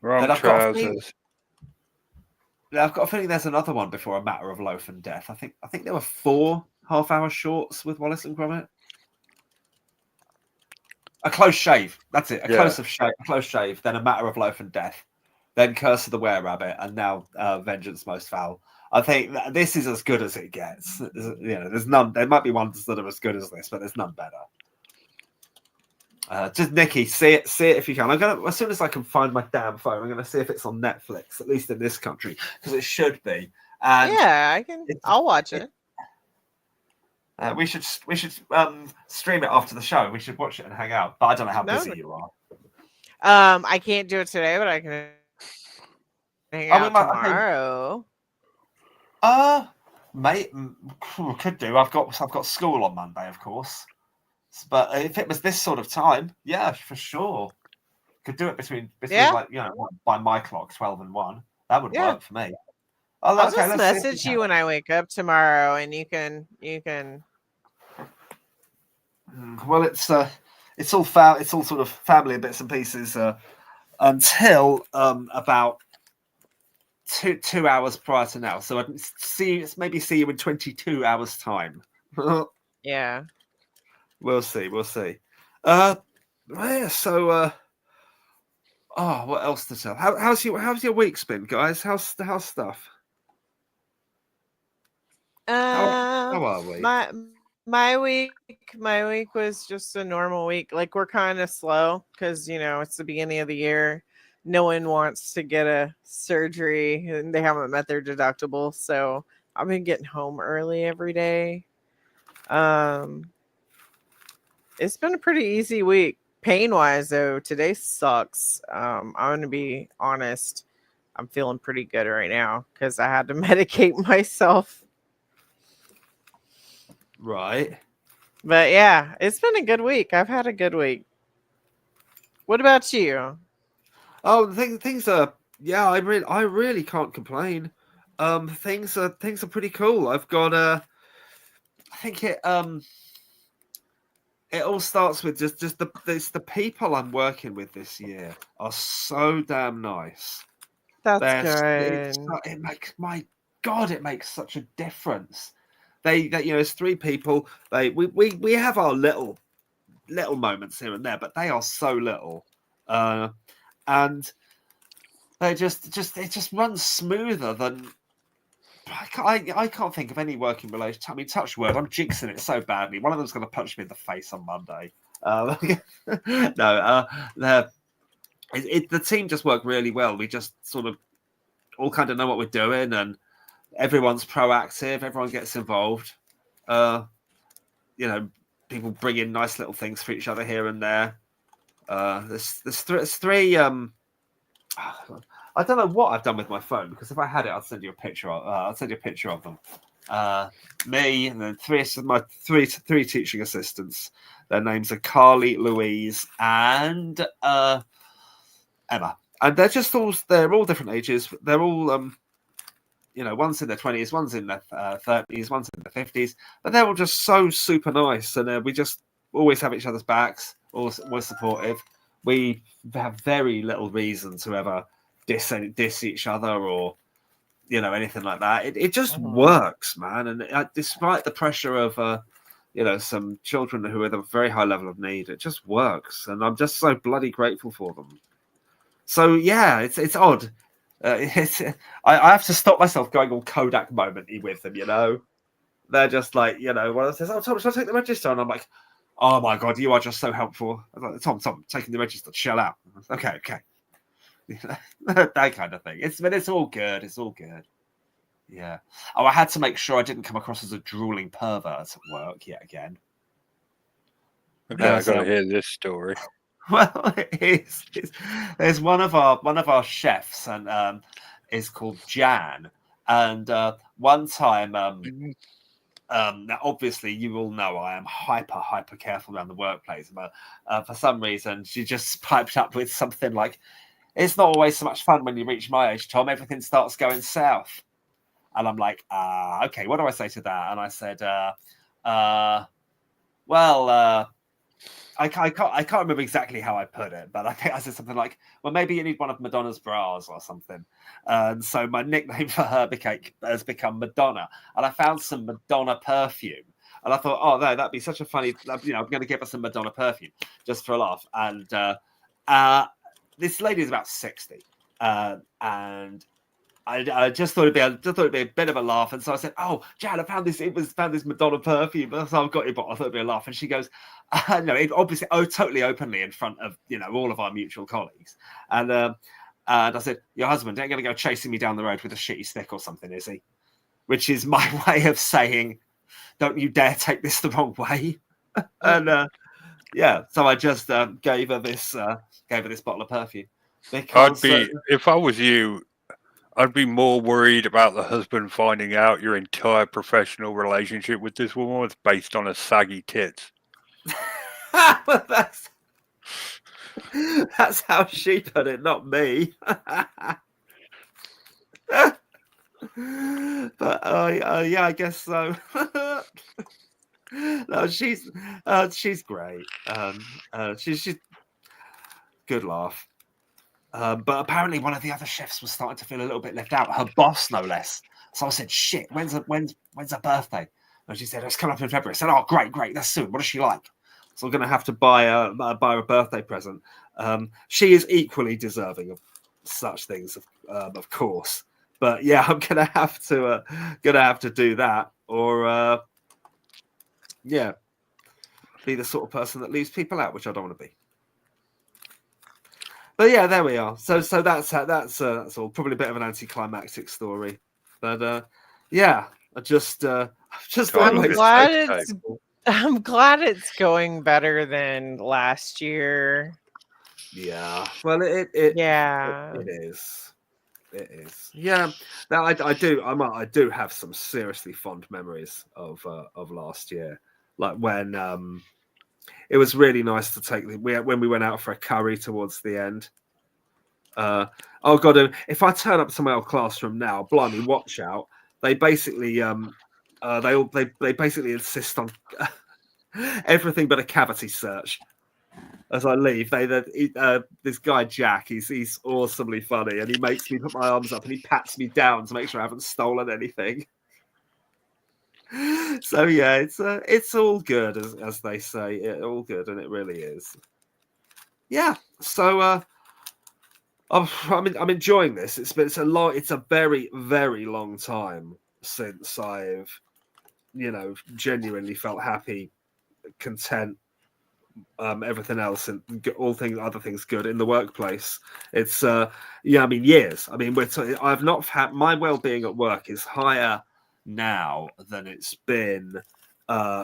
Speaker 1: Wrong Trousers.
Speaker 3: I've got a feeling there's another one before A Matter of Loaf and Death. I think there were 4 half-hour shorts with Wallace and Gromit. A Close Shave. That's it. A Close Shave. Then A Matter of Loaf and Death. Then Curse of the Were-Rabbit. And now Vengeance Most Foul. I think this is as good as it gets. There's none. There might be ones that are as good as this, but there's none better. Just Nikki, see it if you can. I'm gonna, as soon as I can find my damn phone, I'm gonna see if it's on Netflix, at least in this country, because it should be. And
Speaker 2: yeah, I'll watch it.
Speaker 3: We should stream it after the show. We should watch it and hang out. But I don't know how busy you are.
Speaker 2: I can't do it today, but I can hang out tomorrow.
Speaker 3: Mate, could do. I've got school on Monday, of course. But if it was this sort of time, yeah, for sure. Could do it between like, you know, by my clock, 12 and 1. That would work for me.
Speaker 2: I'll just message you when I wake up tomorrow, and you can.
Speaker 3: Well, it's all sort of family bits and pieces until about 2 hours prior to now. So I'd maybe see you in 22 hours time.
Speaker 2: Yeah.
Speaker 3: We'll see. Yeah, so what else to tell? How's your week's been, guys? How's stuff? How are we?
Speaker 2: My week was just a normal week. Like, we're kind of slow because, you know, it's the beginning of the year. No one wants to get a surgery and they haven't met their deductible. So I've been getting home early every day. It's been a pretty easy week. Pain wise, though, today sucks. I'm going to be honest. I'm feeling pretty good right now because I had to medicate myself.
Speaker 3: Right.
Speaker 2: But yeah, it's been a good week. I've had a good week. What about you?
Speaker 3: Oh, things are, yeah, I really can't complain. Things are pretty cool. I've got I think it all starts with just the people I'm working with this year are so damn nice.
Speaker 2: That's good.
Speaker 3: It makes such a difference. They you know, it's 3 people. We have our little moments here and there, but they are so little, and they just runs smoother than. I can't think of any working relationship. I mean, touch wood, I'm jinxing it so badly. One of them's going to punch me in the face on Monday. The team just worked really well. We just sort of all kind of know what we're doing, and everyone's proactive. Everyone gets involved. You know, people bring in nice little things for each other here and there. There's 3. I don't know what I've done with my phone, because if I had it, I'd send you a picture. I'd send you a picture of them. Me, and then 3 teaching assistants. Their names are Carly, Louise, and Emma. And they're all different ages. They're all you know, one's in their 20s, one's in their 30s, one's in their 50s, but they're all just so super nice, and we just always have each other's backs. We're supportive. We have very little reason to ever diss each other or, you know, anything like that. It just works, man. And despite the pressure of you know, some children who are at a very high level of need, it just works, and I'm just so bloody grateful for them. So yeah, it's odd. I have to stop myself going all Kodak moment-y with them, you know. They're just like, you know, one of them says, "Oh, Tom, should I take the register?" And I'm like, "Oh my god, you are just so helpful." I'm like, Tom, taking the register, chill out. Okay. That kind of thing. It's all good. It's all good. Yeah. Oh, I had to make sure I didn't come across as a drooling pervert at work yet again.
Speaker 1: Okay, I got to hear this story.
Speaker 3: Well, there's one of our chefs, and is called Jan. And one time, now obviously you all know I am hyper careful around the workplace, but for some reason she just piped up with something like, "It's not always so much fun when you reach my age, Tom. Everything starts going south." And I'm like, okay, what do I say to that? And I said, well. I can't remember exactly how I put it, but I think I said something like, "Well, maybe you need one of Madonna's bras or something." And so my nickname for her has become Madonna. And I found some Madonna perfume, and I thought, oh no, that'd be such a funny. You know, I'm going to give her some Madonna perfume just for a laugh. And this lady is about 60, and I just thought it'd be a bit of a laugh, and so I said, "Oh, Jan, I found this Madonna perfume, so I've got your bottle. I thought it'd be a laugh." And she goes, "No, it obviously, totally openly in front of, you know, all of our mutual colleagues." And I said, "Your husband ain't going to go chasing me down the road with a shitty stick or something, is he?" Which is my way of saying, don't you dare take this the wrong way. And yeah, so I just gave her this bottle of perfume because
Speaker 1: if I was you, I'd be more worried about the husband finding out your entire professional relationship with this woman was based on a saggy tits.
Speaker 3: That's how she put it, not me. But yeah, I guess so. No, she's great. She's good laugh. But apparently one of the other chefs was starting to feel a little bit left out. Her boss, no less. So I said, "Shit, when's her birthday?" And she said, "It's coming up in February." I said, "Oh, great, that's soon. What does she like?" So I'm going to have to buy her a birthday present. She is equally deserving of such things, of course. But yeah, I'm going to have to do that, or yeah, be the sort of person that leaves people out, which I don't want to be. But yeah, there we are. So that's all. Probably a bit of an anticlimactic story, but yeah, I'm
Speaker 2: glad it's going better than last year.
Speaker 3: Yeah, well, it is. It is. Yeah. Now I do have some seriously fond memories of last year, like when it was really nice to take when we went out for a curry towards the end. Oh god, if I turn up to my old classroom now, blimey, watch out. They basically they basically insist on everything but a cavity search. As I leave, this guy Jack, he's awesomely funny, and he makes me put my arms up and he pats me down to make sure I haven't stolen anything. So yeah, it's all good, as they say, all good, and it really is. Yeah. So I'm enjoying this. It's a very, very long time since I've genuinely felt happy, content, everything else, and other things good in the workplace. It's years. I mean, I've not had my well-being at work is higher now than it's been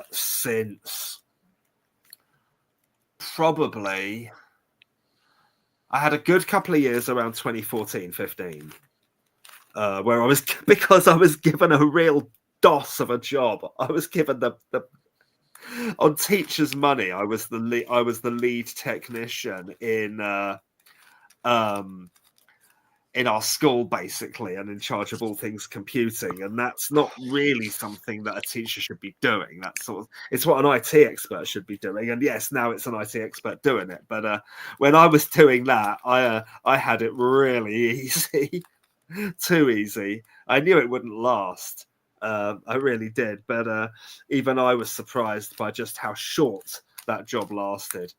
Speaker 3: since probably I had a good couple of years around 2014-15 where I was because I was given a real DOS of a job. I was given the on teachers' money. I was the lead technician in our school, basically, and in charge of all things computing. And that's not really something that a teacher should be doing. It's what an IT expert should be doing. And yes, now it's an IT expert doing it. But when I was doing that, I had it really easy, too easy. I knew it wouldn't last. I really did, but even I was surprised by just how short that job lasted.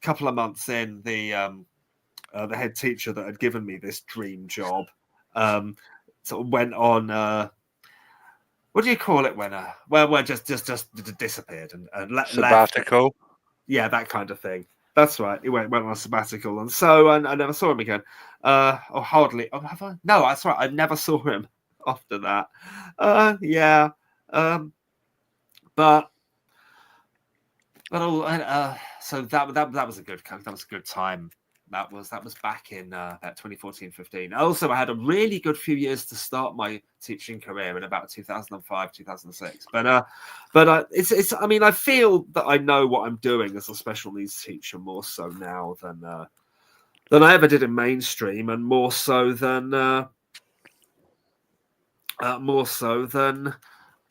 Speaker 3: A couple of months in, the head teacher that had given me this dream job sort of went on. What do you call it when? Just disappeared and
Speaker 1: sabbatical.
Speaker 3: Yeah, that kind of thing. That's right. He went on a sabbatical, and so I never saw him again. Or hardly. Oh, have I? No, that's right. I never saw him after that. Yeah. But so that was a good time. That was back in that 2014-15. Also, I had a really good few years to start my teaching career in about 2005, 2006. But it's. I mean, I feel that I know what I'm doing as a special needs teacher more so now than I ever did in mainstream, and more so than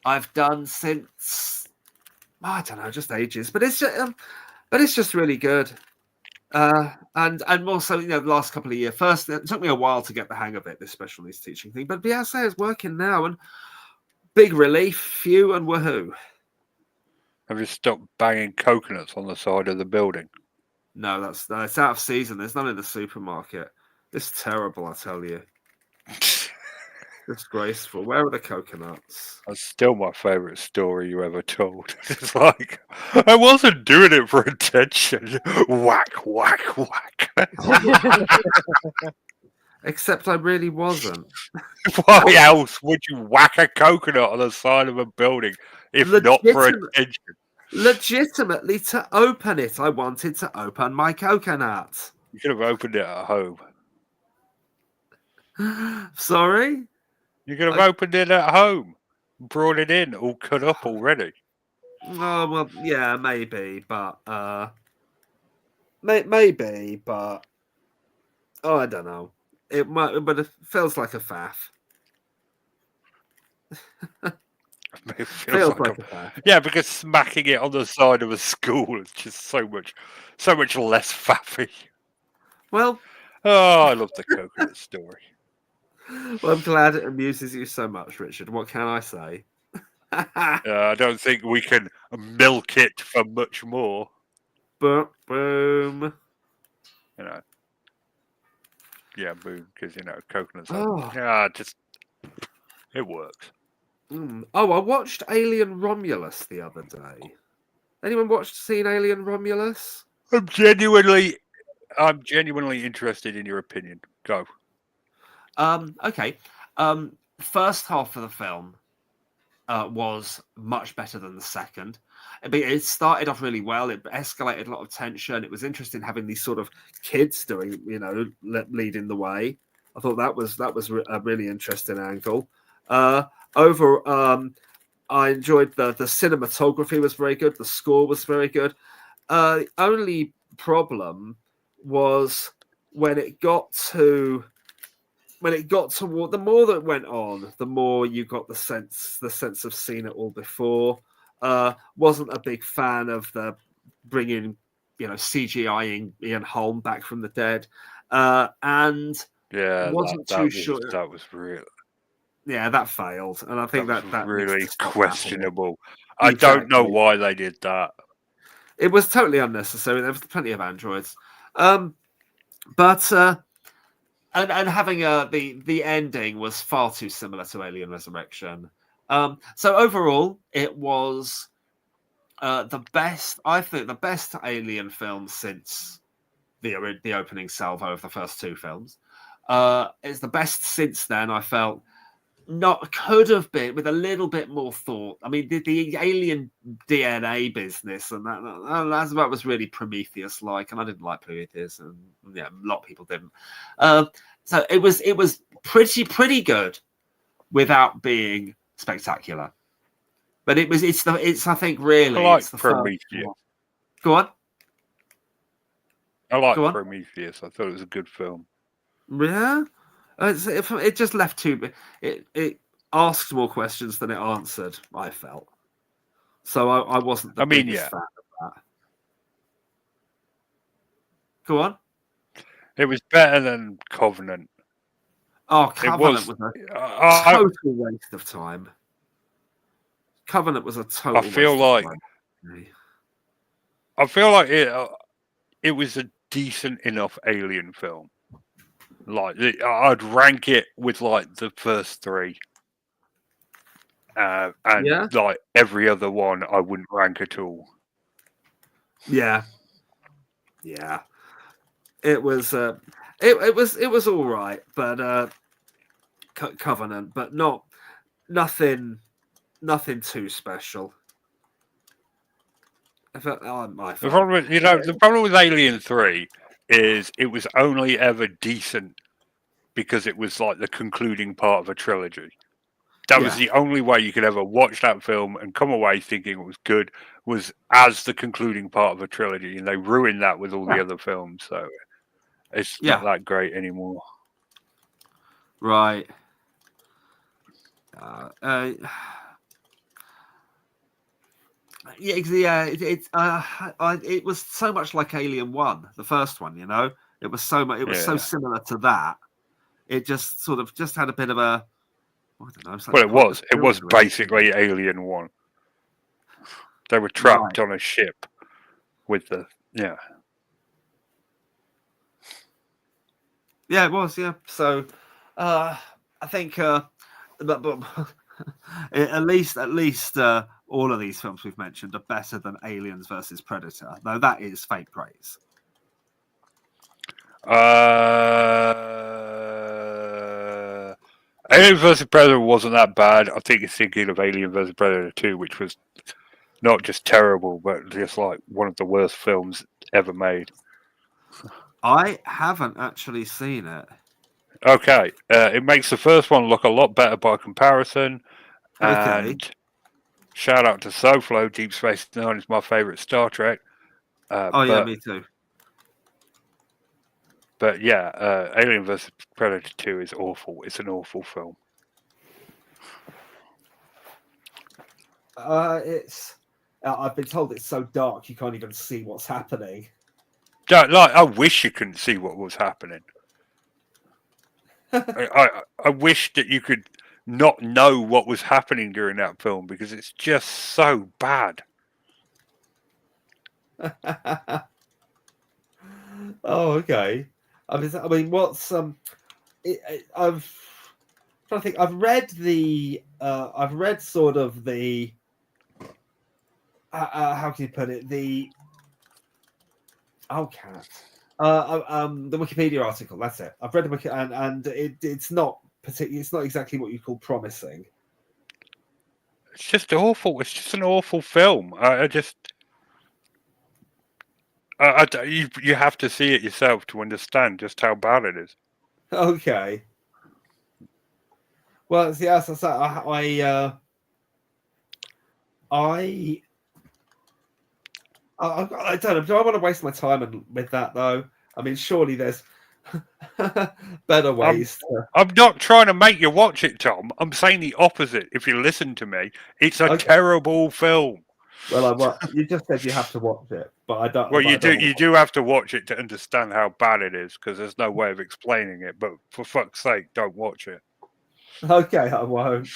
Speaker 3: I've done since I don't know, just ages. But it's just really good. And more so, the last couple of years. First, it took me a while to get the hang of it, this special needs teaching thing. But I say it's working now, and big relief, phew, and woohoo.
Speaker 1: Have you stopped banging coconuts on the side of the building?
Speaker 3: No, it's out of season. There's none in the supermarket. It's terrible, I tell you. Disgraceful. Where are the coconuts?
Speaker 1: That's still my favourite story you ever told. It's like, I wasn't doing it for attention. Whack, whack, whack.
Speaker 3: Except I really wasn't.
Speaker 1: Why else would you whack a coconut on the side of a building if not for
Speaker 3: Legitimate-
Speaker 1: attention?
Speaker 3: Legitimately, to open it, I wanted to open my coconut.
Speaker 1: You could have opened it at home.
Speaker 3: Sorry?
Speaker 1: You could have opened it at home, brought it in all cut up already.
Speaker 3: Oh, well, yeah, maybe, but maybe, but oh, I don't know. It might, but it feels like a faff.
Speaker 1: It
Speaker 3: Feels like a faff.
Speaker 1: yeah, because smacking it on the side of a school is just so much less faffy.
Speaker 3: Well,
Speaker 1: Oh, I love the coconut story.
Speaker 3: well, I'm glad it amuses you so much, Richard. What can I say?
Speaker 1: I don't think we can milk it for much more.
Speaker 3: Boom.
Speaker 1: You know. Yeah, boom, because coconuts.
Speaker 3: Oh.
Speaker 1: Yeah, just it works.
Speaker 3: Oh, I watched Alien Romulus the other day. Anyone seen Alien Romulus?
Speaker 1: I'm genuinely interested in your opinion. Go.
Speaker 3: Okay. First half of the film was much better than the second. It started off really well. It escalated a lot of tension. It was interesting having these sort of kids doing, leading the way. I thought that was a really interesting angle. I enjoyed the cinematography was very good. The score was very good. Only problem was when it got toward the more that went on, the more you got the sense of seeing it all before. Wasn't a big fan of the bringing, CGIing Ian Holm back from the dead, and wasn't too sure
Speaker 1: that was real.
Speaker 3: Yeah, that failed, and I think that
Speaker 1: really
Speaker 3: needs to stop
Speaker 1: questionable.
Speaker 3: happening.
Speaker 1: I don't know why they did that.
Speaker 3: It was totally unnecessary. There was plenty of androids, but and having the ending was far too similar to Alien Resurrection. So overall, it was the best. I think the best Alien film since the opening salvo of the first two films. It's the best since then. I felt. Could have been with a little bit more thought. I mean, the alien DNA business and that was really Prometheus-like, and I didn't like Prometheus, and a lot of people didn't. So it was pretty good without being spectacular. But it's I think really
Speaker 1: I like
Speaker 3: it's the
Speaker 1: Prometheus.
Speaker 3: Go on.
Speaker 1: I like Prometheus. I thought it was a good film.
Speaker 3: Yeah. It just left it asked more questions than it answered, I felt. So I wasn't the biggest fan of that. Go on.
Speaker 1: It was better than Covenant.
Speaker 3: Oh, Covenant was a total waste of time. Covenant was a total
Speaker 1: I feel like it was a decent enough Alien film. Like I'd rank it with like the first three, and like every other one, I wouldn't rank at all.
Speaker 3: Yeah. It was it was all right, but Covenant, but nothing too special. The
Speaker 1: problem with Alien 3 is it was only ever decent because it was like the concluding part of a trilogy. That was the only way you could ever watch that film and come away thinking it was good, was as the concluding part of a trilogy, and they ruined that with all the other films, so it's not that great anymore.
Speaker 3: Right. It was so much like Alien 1, the first one, It was so much. It was so similar to that. It just sort of had a bit of a. I don't know.
Speaker 1: Well, it was basically Alien 1. They were trapped on a ship with the Yeah,
Speaker 3: it was. Yeah. So, I think, but at least all of these films we've mentioned are better than Aliens versus Predator, though that is faint praise.
Speaker 1: Alien vs. Predator wasn't that bad. I think you're thinking of Alien vs. Predator 2, which was not just terrible, but just like one of the worst films ever made.
Speaker 3: I haven't actually seen it.
Speaker 1: Okay, it makes the first one look a lot better by comparison.
Speaker 3: Okay.
Speaker 1: And shout out to SoFlo. Deep Space Nine is my favorite Star Trek.
Speaker 3: Oh yeah, me too.
Speaker 1: But yeah, Alien vs. Predator 2 is awful. It's an awful film.
Speaker 3: It's. I've been told it's so dark you can't even see what's happening.
Speaker 1: I wish you couldn't see what was happening. I wish that you could not know what was happening during that film because it's just so bad.
Speaker 3: Oh, okay. I mean, what's I've trying to think. I've read sort of the how can you put it, the the Wikipedia article. That's it. I've read the wiki, and it's not particularly. It's not exactly what you call promising.
Speaker 1: It's just awful. It's just an awful film. You have to see it yourself to understand just how bad it is.
Speaker 3: Okay. Well, see, as I said, I don't know. Do I want to waste my time with that though? I mean, surely there's better ways.
Speaker 1: I'm not trying to make you watch it, Tom. I'm saying the opposite. If you listen to me, it's a terrible film.
Speaker 3: Well, you just said you have to watch it, but I don't.
Speaker 1: Well, you do have to watch it to understand how bad it is, because there's no way of explaining it. But for fuck's sake, don't watch it.
Speaker 3: Okay, I won't.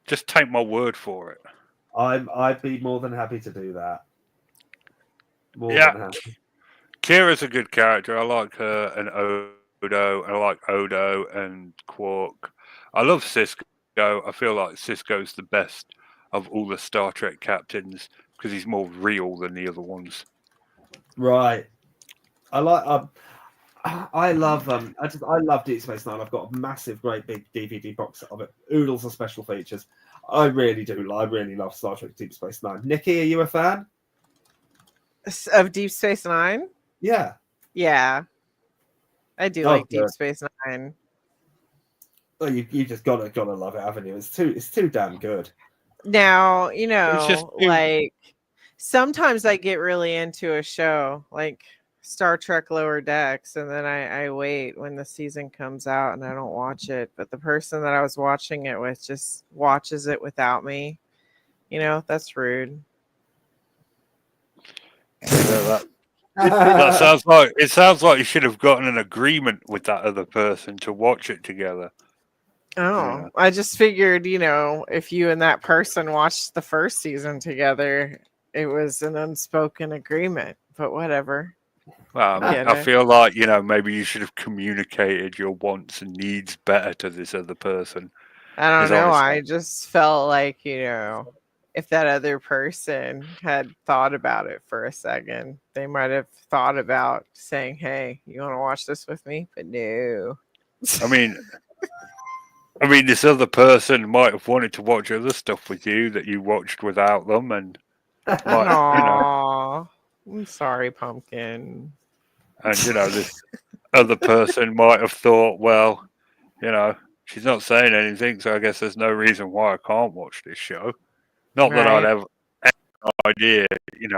Speaker 1: Just take my word for it.
Speaker 3: I'd be more than happy to do that. More than happy.
Speaker 1: Kira's a good character. I like her and Odo. I like Odo and Quark. I love Sisko. I feel like Sisko's the best of all the Star Trek captains because he's more real than the other ones.
Speaker 3: Right. I love I love Deep Space Nine. I've got a massive, great big DVD box of it. Oodles of special features. I really do. I really love Star Trek Deep Space Nine. Nikki, are you a fan
Speaker 2: of Deep Space Nine?
Speaker 3: Yeah.
Speaker 2: Yeah. I do like Deep Space Nine.
Speaker 3: Oh, you just gotta love it, haven't you? It's too damn good.
Speaker 2: Now, like sometimes I get really into a show like Star Trek Lower Decks, and then I wait when the season comes out and I don't watch it. But the person that I was watching it with just watches it without me. That's rude.
Speaker 1: Yeah, it sounds like you should have gotten an agreement with that other person to watch it together.
Speaker 2: Oh, yeah. I just figured, if you and that person watched the first season together, it was an unspoken agreement, but whatever.
Speaker 1: Well, I feel like, maybe you should have communicated your wants and needs better to this other person.
Speaker 2: I don't know. I just felt like, if that other person had thought about it for a second, they might have thought about saying, hey, you want to watch this with me? But no.
Speaker 1: I mean, this other person might have wanted to watch other stuff with you that you watched without them, and
Speaker 2: I'm sorry, Pumpkin.
Speaker 1: And this other person might have thought, well, she's not saying anything, so I guess there's no reason why I can't watch this show. Not that I'd have any idea,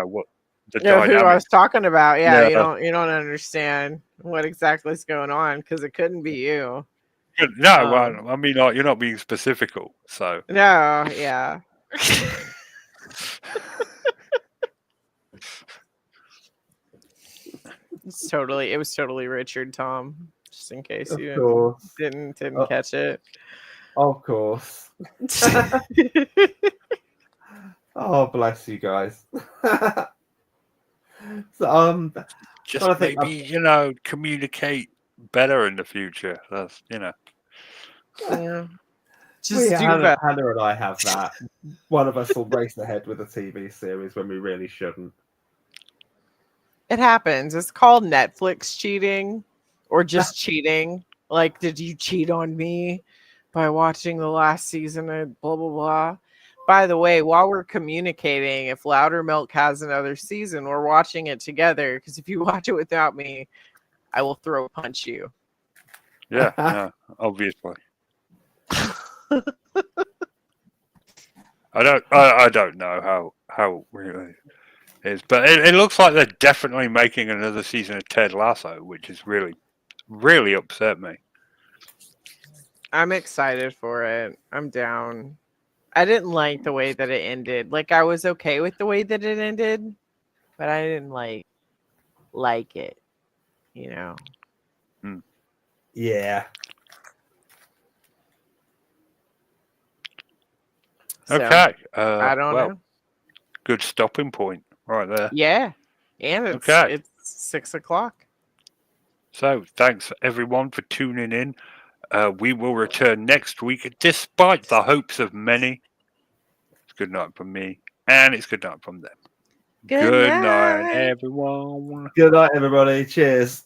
Speaker 1: what the dynamic.
Speaker 2: Who I was talking about. Yeah, you don't understand what exactly is going on because it couldn't be you.
Speaker 1: No, I mean, like, you're not being specifical, so.
Speaker 2: No, yeah. It was totally Richard, Tom. Just in case you didn't catch it.
Speaker 3: Of course. Oh, bless you guys. So,
Speaker 1: just maybe communicate better in the future. That's
Speaker 2: Yeah.
Speaker 3: Just Hannah and I have that. One of us will race ahead with a TV series when we really shouldn't.
Speaker 2: It happens. It's called Netflix cheating, or just cheating. Like, did you cheat on me by watching the last season of blah blah blah? By the way, while we're communicating, if Louder Milk has another season, we're watching it together. Because if you watch it without me, I will throw punch you.
Speaker 1: Yeah, yeah, obviously. I don't know how really it is, but it looks like they're definitely making another season of Ted Lasso, which is really upset me.
Speaker 2: I'm excited for it. I'm down. I didn't like the way that it ended. Like, I was okay with the way that it ended, but I didn't like it. You know.
Speaker 3: Yeah.
Speaker 2: So,
Speaker 1: Okay.
Speaker 2: I don't
Speaker 1: well,
Speaker 2: know.
Speaker 1: good stopping point right there.
Speaker 2: Yeah, and it's
Speaker 1: Okay.
Speaker 2: 6:00.
Speaker 1: So thanks everyone for tuning in. We will return next week, despite the hopes of many. It's good night from me, and it's good night from them.
Speaker 2: Good
Speaker 1: night,
Speaker 2: night.
Speaker 1: everyone.
Speaker 3: Good night, everybody. Cheers.